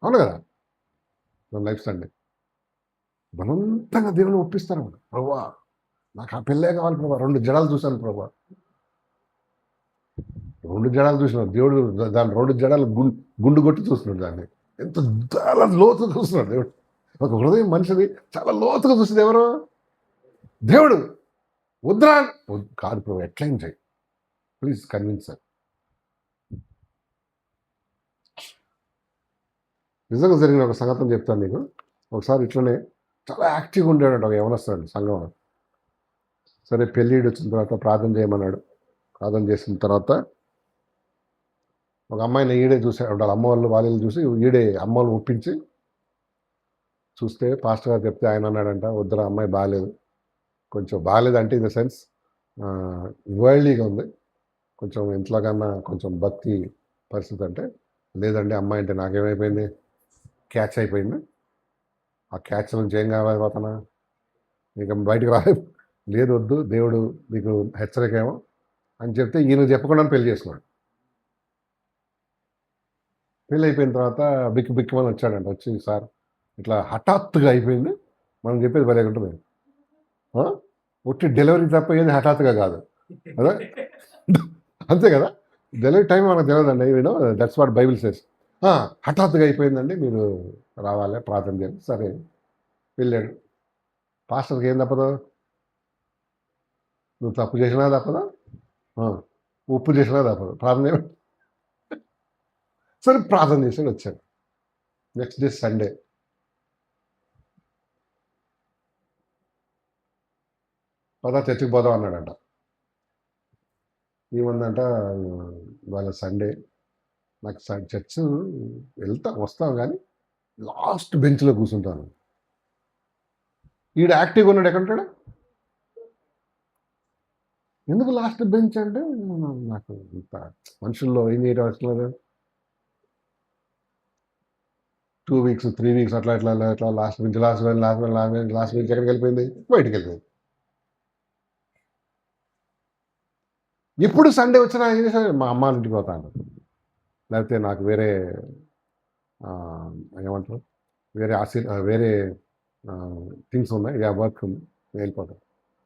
అవును కదా? మన లైఫ్ స్టైల్ బలవంతంగా దేవుని ఒప్పిస్తారు. ప్రభా నాకు ఆ పెళ్ళే కావాలి ప్రభా, 2 జడాలు చూశాను ప్రభా. 2 జడాలు చూసినాడు దేవుడు, దాని 2 జడాలు గుండు కొట్టి చూస్తున్నాడు. దాన్ని ఎంత చాలా లోతుగా చూస్తున్నాడు దేవుడు. ఒక హృదయం మనిషిది చాలా లోతుగా చూసింది ఎవరు? దేవుడు. వద్దురా కాదు ప్రభు, ఎట్లయినా చేయి ప్లీజ్, కన్విన్స్ సార్. నిజంగా జరిగిన ఒక సంగతం చెప్తాను నీకు. ఒకసారి ఇట్లనే చాలా యాక్టివ్గా ఉండేవాడు ఒక యవనస్తుడు సంఘంలో. సరే పెళ్ళిడు వచ్చిన తర్వాత ప్రార్థన చేయమన్నాడు. ప్రార్థన చేసిన తర్వాత ఒక అమ్మాయిని ఈడే చూసాడు. వాళ్ళ అమ్మ వాళ్ళు చూసి ఈడే అమ్మ వాళ్ళు ఒప్పించి చూస్తే పాస్టర్ గారు చెప్తే ఆయన అన్నాడంట, వద్దురా అమ్మాయి బాగాలేదు, కొంచెం బాగాలేదు అంటే ఇన్ ద సెన్స్ వరల్డ్లీగా ఉంది, కొంచెం ఇంట్లో కన్నా కొంచెం భక్తి పరిస్థితి అంటే, లేదండి అమ్మాయి అంటే నాకేమైపోయింది, క్యాచ్ అయిపోయింది, ఆ క్యాచ్ నుంచి ఏం కావాలన్నా ఇక బయటకు రాలేదు, లేదు వద్దు దేవుడు మీకు హెచ్చరికేమో అని చెప్తే ఈయన చెప్పకుండా పెళ్లి చేసుకున్నాడు. పెళ్ళి అయిపోయిన తర్వాత బిక్కుమని వచ్చాడంట. వచ్చి సార్ ఇట్లా హఠాత్తుగా అయిపోయింది, మనం చెప్పేది భలే ఉంటుంది, ఒట్టి డెలివరీ తప్ప ఏది హఠాత్తుగా కాదు కదా, అంతే కదా, డెలివరీ టైం మనకు తెలియదండి, you know that's what Bible says. హఠాత్తుగా అయిపోయిందండి, మీరు రావాలి ప్రార్థన చేయండి. సరే వెళ్ళాడు. పాస్టర్కి ఏం తప్పదు, నువ్వు తప్పు చేసినా తప్పదా, ఉప్పు చేసినా తప్పదు, ప్రార్థన సరే ప్రార్థన చేసాడు, వచ్చాడు. Next day Sunday. పదా చర్చికి పోదాం అన్నాడంట. ఏముందంట, వాళ్ళ సండే, నాకు చర్చ్ వస్తాం కానీ లాస్ట్ బెంచ్లో కూర్చుంటాను. ఈడు యాక్టివ్గా ఉన్నాడు, ఎక్కడుంటాడు, ఎందుకు లాస్ట్ బెంచ్ అంటే నాకు ఇంత మనుషుల్లో ఏం చేయడం వస్తున్నారు, 2 weeks 3 weeks అట్లా ఇట్లా ఇట్లా లాస్ట్ బెంచ్ ఎక్కడికి వెళ్ళిపోయింది, బయటికి వెళ్ళిపోయింది. ఎప్పుడు సండే వచ్చినా ఏం చేశాను, మా అమ్మ ఇంటికి పోతాను, లేకపోతే నాకు వేరే ఏమంటారు వేరే థింగ్స్ ఉన్నాయి, వర్క్ ఉంది, వెళ్ళిపోతాను.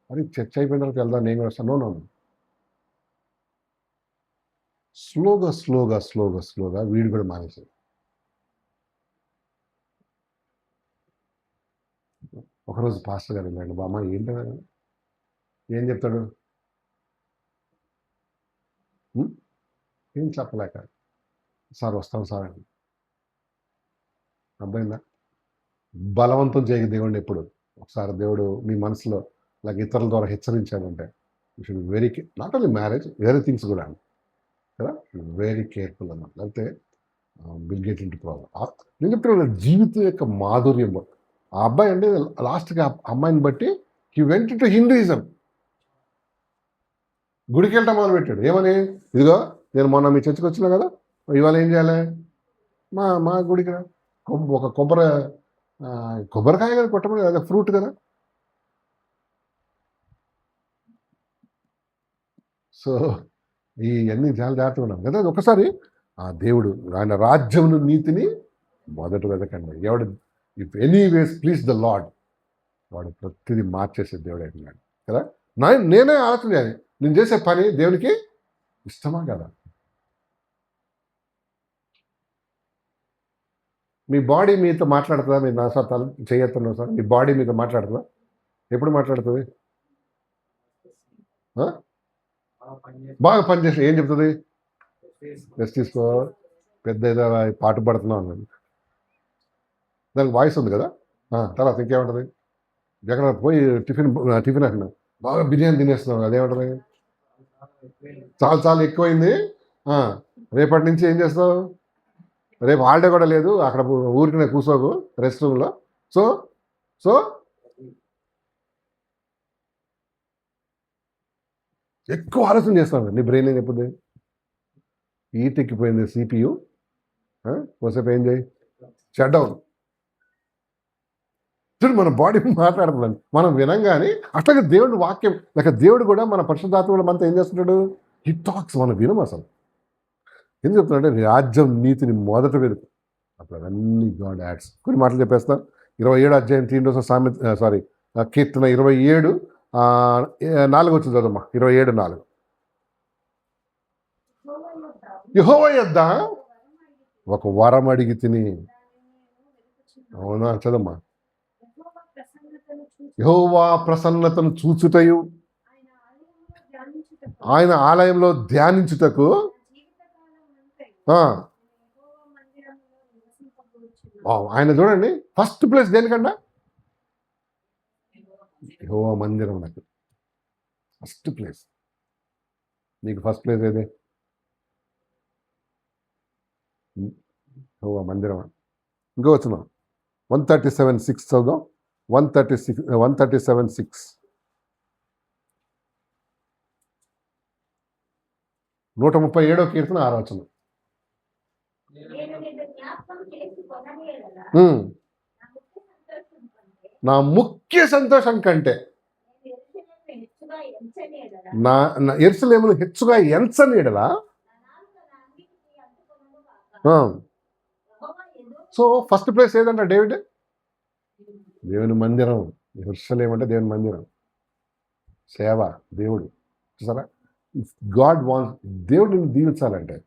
అది చర్చ్ అయిపోయిన తర్వాత వెళ్దాం నేను కూడా వస్తాను. నో స్లోగా వీడు కూడా మానేసాడు. ఒకరోజు పాస్టర్ గారు వెళ్ళాడు, బామ్మ ఏంటో ఏం చెప్తాడు, ఏం చెప్పలేక, సార్ వస్తాం సార్ అని. అబ్బాయిందా, బలవంతం చేయక దేవుడిని ఎప్పుడు. ఒకసారి దేవుడు మీ మనసులో లేక ఇతరుల ద్వారా హెచ్చరించాడంటే you should very not only marriage, వేరే థింగ్స్ కూడా కదా, వెరీ కేర్ఫుల్ అన్నమాట. లేకపోతే will get in to problem. నేను చెప్తున్నా జీవితం యొక్క మాధుర్యం. ఆ అబ్బాయి అంటే లాస్ట్గా అమ్మాయిని బట్టి హీ వెంట్ టు హిందూయిజం. గుడికి వెళ్ళటం మొదలుపెట్టాడు. ఏమని, ఇదిగో నేను మొన్న మీ చర్చకు వచ్చినా కదా, ఇవాళ ఏం చేయాలి, మా గుడికి ఒక కొబ్బరికాయ కదా కొట్టమని, అదే ఫ్రూట్ కదా. సో ఇవన్నీ చాలా జాగ్రత్తగా ఉన్నాం కదా. ఒకసారి ఆ దేవుడు ఆయన రాజ్యమును నీతిని మొదట వెతకండి. ఎవడు if any ways please the lord, వాడు ప్రతిదీ మార్చేసే దేవుడు అయిపోయినాడు కదా. నేనే ఆలోచన చేయాలి, నేను చేసే పని దేవునికి ఇష్టమా కదా. మీ బాడీ మీతో మాట్లాడుతుందా, మీరు నా సార్ తల చేయొత్తున్నావు సార్, మీ బాడీ మీతో మాట్లాడుతుందా, ఎప్పుడు మాట్లాడుతుంది, బాగా పనిచేసి ఏం చెప్తుంది, రెస్ట్ తీసుకో, పెద్ద ఏదో పాట పడుతున్నావు అన్నది, దానికి వాయిస్ ఉంది కదా. తర్వాత ఇంకేముంటుంది, ఎక్కడ పోయి టిఫిన్ అంటున్నా, బాగా బిర్యానీ తినేస్తున్నావు, అదేమంటుంది, చాలా ఎక్కువైంది, రేపటి నుంచి ఏం చేస్తావు, రేపు హాలిడే కూడా లేదు, అక్కడ ఊరికి కూర్చోకు రెస్ట్ రూమ్లో. సో ఎక్కువ ఆలోచన చేస్తాను. నీ బ్రెయిన్ ఏం చెప్తుంది, హీట్ ఎక్కిపోయింది CPU, కోసేపు ఏం చేయి, షట్ డౌన్. చూడు మన బాడీ మాట్లాడుతుందండి, మనం వినంగానే. అట్లాగే దేవుడి వాక్యం లేక దేవుడు కూడా మన పరిశుద్ధాత్మలో మనతో ఏం చేస్తున్నాడు, హీ టాక్స్, మనం వినం అసలు. ఏం చెప్తున్నాడంటే రాజ్యం నీతిని మొదట వెతుకు, అప్పుడు అవన్నీ గాడ్ యాడ్స్. కొన్ని మాటలు చెప్పేస్తా. 27 అధ్యాయం 3 రోజు కీర్తన 27:4 వచ్చింది చదమ్మా. 27:4. యెహోవా యొద్ద ఒక వరం అడిగి తిని, అవునా చదమ్మా, యెహోవా ప్రసన్నతను చూచుటయు ఆయన ఆలయంలో ధ్యానించుటకు. ఆయన చూడండి, ఫస్ట్ ప్లేస్ దేనికన్నా, యెహోవా మందిరం. నాకు ఫస్ట్ ప్లేస్. నీకు ఫస్ట్ ప్లేస్ ఏది? మందిరం. ఇంకో వచ్చిన 137:6 చదువు. 137:6 137వ కీర్తన 6వ వచనం. నా ముఖ్య సంతోషం కంటే నా యెరూషలేమును హెచ్చుగా ఎంచనీయడలా. సో ఫస్ట్ ప్లేస్ ఏదంట డేవిడ్? దేవుని మందిరం. యెరూషలేము అంటే దేవుని మందిరం, సేవ, దేవుడు. చూసారా, ఇఫ్ గాడ్ వాంట్స్, దేవుడు నిన్ను దీవించాలంటే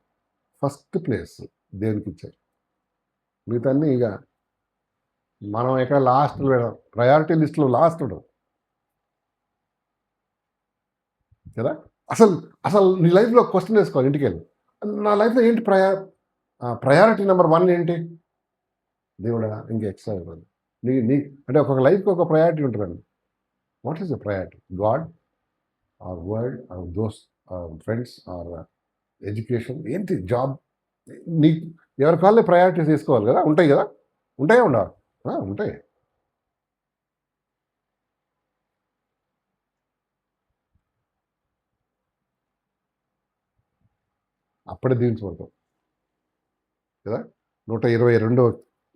ఫస్ట్ ప్లేస్ దేవునికి ఇచ్చారు. మిగతా అన్నీ ఇక మనం ఎక్కడ లాస్ట్ పెడదాం, ప్రయారిటీ లిస్ట్లో లాస్ట్ ఉండదు కదా. అసలు నీ లైఫ్లో క్వశ్చన్ వేసుకోవాలి ఇంటికి వెళ్ళి, నా లైఫ్లో ఏంటి ప్రయారిటీ నెంబర్ 1 ఏంటి? దేవుడా, ఇంకా ఎక్స్ట్రా ఇవ్వదు. నీ అంటే ఒక్కొక్క లైఫ్కి ఒక ప్రయారిటీ ఉంటుందండి. What is the priority? God, or world, or those, or friends, or education, ఏంటి జాబ్? నీ ఎవరి కాళ్ళే ప్రయారిటీస్ తీసుకోవాలి కదా. ఉంటాయి కదా, ఉంటాయా ఉండవా? ఉంటాయి. అప్పుడే దీవించబడతాం కదా. 122వ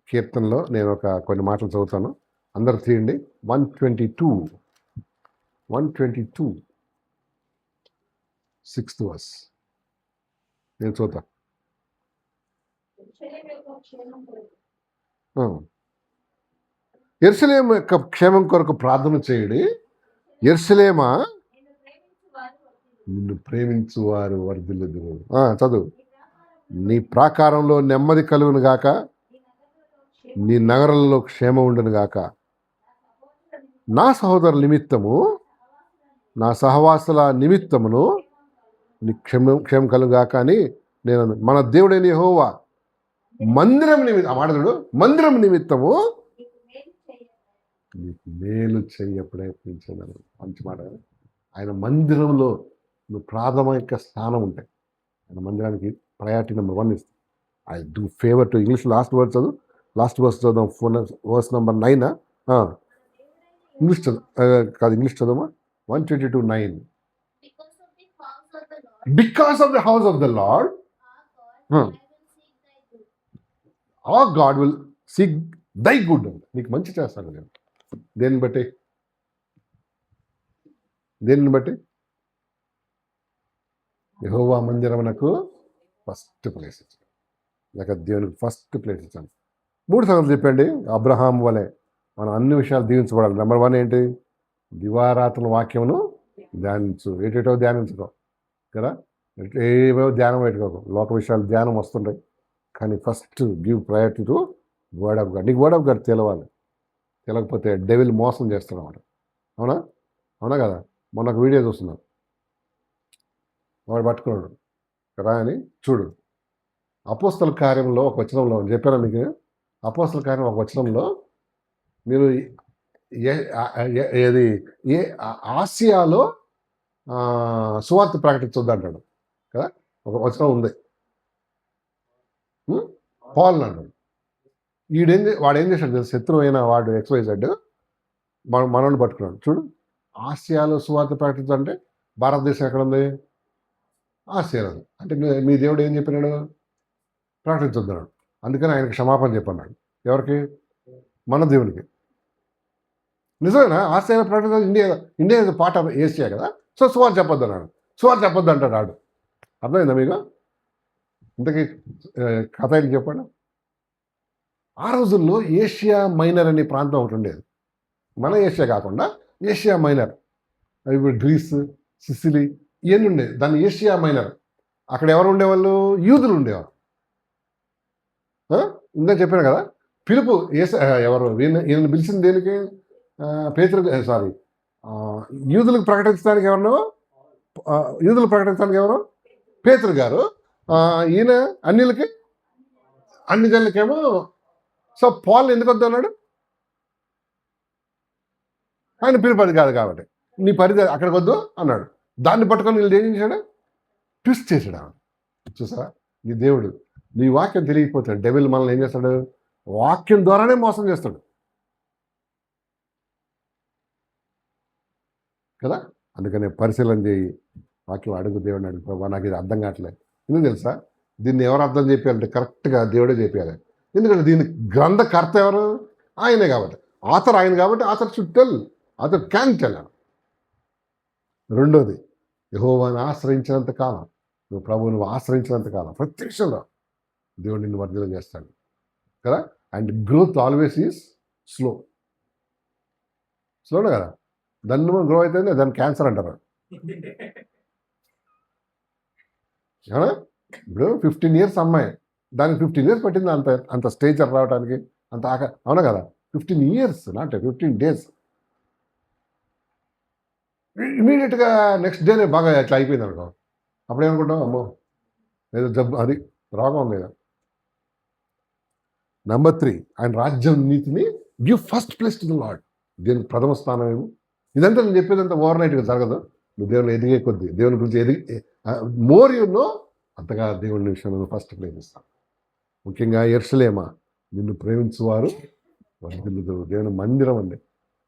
కీర్తనలో నేను కొన్ని మాటలు చదువుతాను, అందరు తీయండి. 122 6th verse నేను చదువుతా. యెరూషలేము యొక్క క్షేమం కొరకు ప్రార్థన చేయుడి. యెరూషలేమా, నిన్ను ప్రేమించు వారు వర్ధిల్లుదురు. చదువు. నీ ప్రాకారంలో నెమ్మది కలుగును గాక, నీ నగరంలో క్షేమం ఉండును గాక. నా సహోదరుల నిమిత్తము, నా సహవాసుల నిమిత్తమును నీ క్షేమం కలుగు గాక అని నేను, మన దేవుడైన యెహోవా మందిరం నిమిత్తం, ఆ మాట చూడు, మందిరం నిమిత్తము నీకు మేలు చెయ్య ప్రయత్నించాను. మంచి మాట. ఆయన మందిరంలో నువ్వు ప్రాథమిక స్థానం ఉంటాయి. ఆయన మందిరానికి ప్రయారిటీ నెంబర్ 1 ఇస్తుంది. I do favour to. English last word చదువు, లాస్ట్ వర్స్ చదువు, వర్స్ నెంబర్ 9. ఇంగ్లీష్ చదువు కాదు, ఇంగ్లీష్ చదువు. 122:9. Because of the house of the lord our God will seek thy good. నీకు మంచి చేస్తాను నేను. దేన్ని బట్టి యెహోవా మందిరమునకు ఫస్ట్ ప్లేస్ ఇచ్చాను, లేక దేవునికి ఫస్ట్ ప్లేస్ ఇచ్చాను. 3 సంగతులు చెప్పండి. అబ్రహాం వలె మనం అన్ని విషయాలు దీవించబడాలి. నెంబర్ 1 ఏంటి? దివారాత్రుల వాక్యమును ధ్యానించు. ఏటేటో ధ్యానించుకో కదా, ఏవేవో ధ్యానం పెట్టుకోకు. లోక విషయాలు ధ్యానం వస్తుంటాయి, కానీ first give priority to word of God. నీకు వర్డ్ ఆఫ్ గాడ్ తెలవాలి. తెలకపోతే డెవిల్ మోసం చేస్తాడు అన్నమాట. అవునా కదా. మొన్న ఒక వీడియో చూస్తున్నాను, వాడు పట్టుకున్నాడు కదా అని చూడు. అపోస్తల కార్యంలో ఒక వచనంలో చెప్పారా మీకు? అపోస్తల కార్యం ఒక వచనంలో మీరు ఆసియాలో సువార్త ప్రకటించొద్దు అంటాడు కదా. ఒక వచనం ఉంది. పాల్ అంటాడు. వాడు ఏం చేశాడు? శత్రువు అయిన వాడు XYZ మనల్ని పట్టుకున్నాడు. చూడు, ఆసియాలో సువార్త ప్రకటించాలంటే భారతదేశం ఎక్కడ ఉంది? ఆసియాలో. అంటే మీ దేవుడు ఏం చెప్పినాడు? ప్రకటించొద్దన్నాడు. అందుకని ఆయనకు క్షమాపణ చెప్పన్నాడు. ఎవరికి? మన దేవునికి. నిజమేనా? ఆసియాలో ప్రకటించాలి. India is part of Asia కదా. సో సువార్త చెప్పొద్దు అన్నాడు. సువార్త చెప్పొద్దు అంటాడు ఆడు. అర్థమైందా మీకు? ఇంతకీ కథ ఏంటి చెప్పండి. ఆ రోజుల్లో ఏషియా మైనర్ అనే ప్రాంతం ఒకటి ఉండేది. మన ఏషియా కాకుండా ఏషియా మైనర్, ఇప్పుడు గ్రీస్, సిసిలీ ఇవన్నీ ఉండేది. దాన్ని ఏషియా మైనర్. అక్కడ ఎవరు ఉండేవాళ్ళు? యూదులు ఉండేవారు. ఇందా చెప్పాను కదా, పిలుపు ఎవరు ఈయన పిలిచింది దేనికి? యూదులకు ప్రకటించడానికి ఎవరు? పేతురు గారు. ఈయన అన్ని జనులకేమో. సో పాల్ ఎందుకు వద్దన్నాడు? ఆయన పిలుపది కాదు కాబట్టి. నీ పరిధి అక్కడికి వద్దు అన్నాడు. దాన్ని పట్టుకొని వీళ్ళు ఏం చేశాడు? ట్విస్ట్ చేశాడు. చూసారా, నీ దేవుడు నీ వాక్యం తెలియకపోతాడు. డెవిల్ మనల్ని ఏం చేస్తాడు? వాక్యం ద్వారానే మోసం చేస్తాడు కదా. అందుకనే పరిశీలన చేయి, వాక్యం అడుగు, దేవుడిని అడుగు, ప్రభా నాకు ఇది అర్థం కావట్లేదు. ఎందుకు తెలుసా? దీన్ని ఎవరు అర్థం చేయాలంటే కరెక్ట్గా దేవుడే చెప్పాలి. ఎందుకంటే దీని గ్రంథకర్త ఎవరు? ఆయనే కాబట్టి, ఆథర్ ఆయన కాబట్టి author should tell, author can tell. రెండోది, యెహోవాను ఆశ్రయించినంత కాలం, నువ్వు ప్రభువు నువ్వు ఆశ్రయించినంత కాలం ప్రత్యక్షంగా దేవుడు నిన్ను వర్ధనం చేస్తాడు కదా. అండ్ గ్రోత్ ఆల్వేస్ ఈజ్ స్లోనే కదా. దాన్ని మనం గ్రో అయితే దాన్ని క్యాన్సర్ అంటారు. అవునా? ఇప్పుడు 15 years అమ్మాయి, దానికి 15 years పట్టింది అంత స్టేజ్ రావడానికి, అంత అవునా కదా. 15 years, నాట్ 15 days. ఇమీడియట్గా నెక్స్ట్ డేనే బాగా అట్లా అయిపోయింది అనుకో, అప్పుడేమనుకుంటాం, అమ్మో ఏదో జబ్బు, అది రోగం ఉంది కదా. నెంబర్ 3, ఆయన రాజ్యం నీతిని give first place to the lord. దీనికి ప్రథమ స్థానం ఏమో. ఇదంతా నేను చెప్పేదంతా ఓవర్ నైట్గా జరగదు. నువ్వు దేవుని ఎదిగే కొద్దీ, దేవుని గురించి మోర్ యు నో, అంతగా దేవుని విషయంలో ఫస్ట్ ప్లేస్ ఇస్తాను. ముఖ్యంగా యెరూషలేమా, నిన్ను ప్రేమించువారు వర్ధిల్లుదురు. దేవుని మందిరం అండి,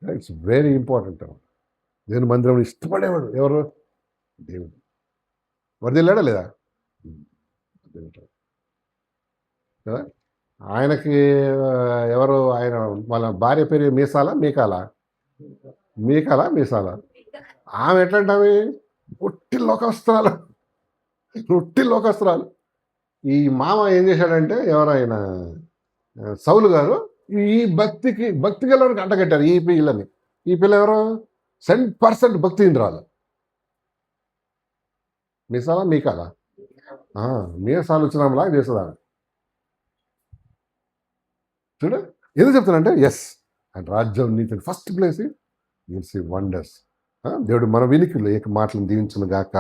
ఇట్స్ వెరీ ఇంపార్టెంట్. దేవుని మందిరం ఇష్టపడేవాడు ఎవరు? దేవుడు. వర్ధిల్లాడా లేదా? కదా. ఆయనకి ఎవరు? ఆయన వాళ్ళ భార్య పేరు మీసాలా మీకాలా? మీసాలా? ఆమె ఎట్లాంటి ఆమె? ఒట్టి లోకస్తురాలు. ఈ మామ ఏం చేశాడంటే, ఎవరైనా సౌలు గారు ఈ భక్తి గలవరికి అంటగట్టారు ఈ పిల్లని. ఈ పిల్ల ఎవరు? 100% భక్తిహీనురాలు. మీసాలా మీకాలా? మీసాలు వచ్చినలాగా చేస్తుందా చూడ. ఎందుకు చెప్తానంటే, ఎస్, అండ్ రాజ్యం నీతిని first place, you'll see wonders. దేవుడు మన వినికిలో ఏక మాటలను దీవించును గాక.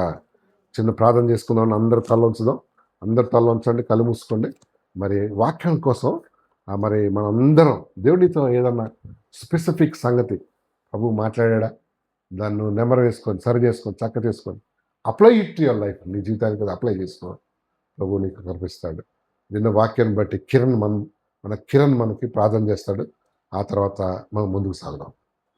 చిన్న ప్రార్థన చేసుకుందాం, అందరూ తల ఉంచండి, కళ్ళు మూసుకోండి. మరి వాక్యం కోసం మరి మనం అందరం దేవుడితో ఏదన్నా స్పెసిఫిక్ సంగతి ప్రభు మాట్లాడా, దాన్ని నెమరు వేసుకొని, సరి చేసుకొని, చక్క చేసుకొని apply it to your life. నీ జీవితానికి అది అప్లై చేసుకో, ప్రభు నీకు కనిపిస్తాడు. నిన్న వాక్యాన్ని బట్టి కిరణ్ మనకి ప్రార్థన చేస్తాడు. ఆ తర్వాత మనం ముందుకు సాగుదాం.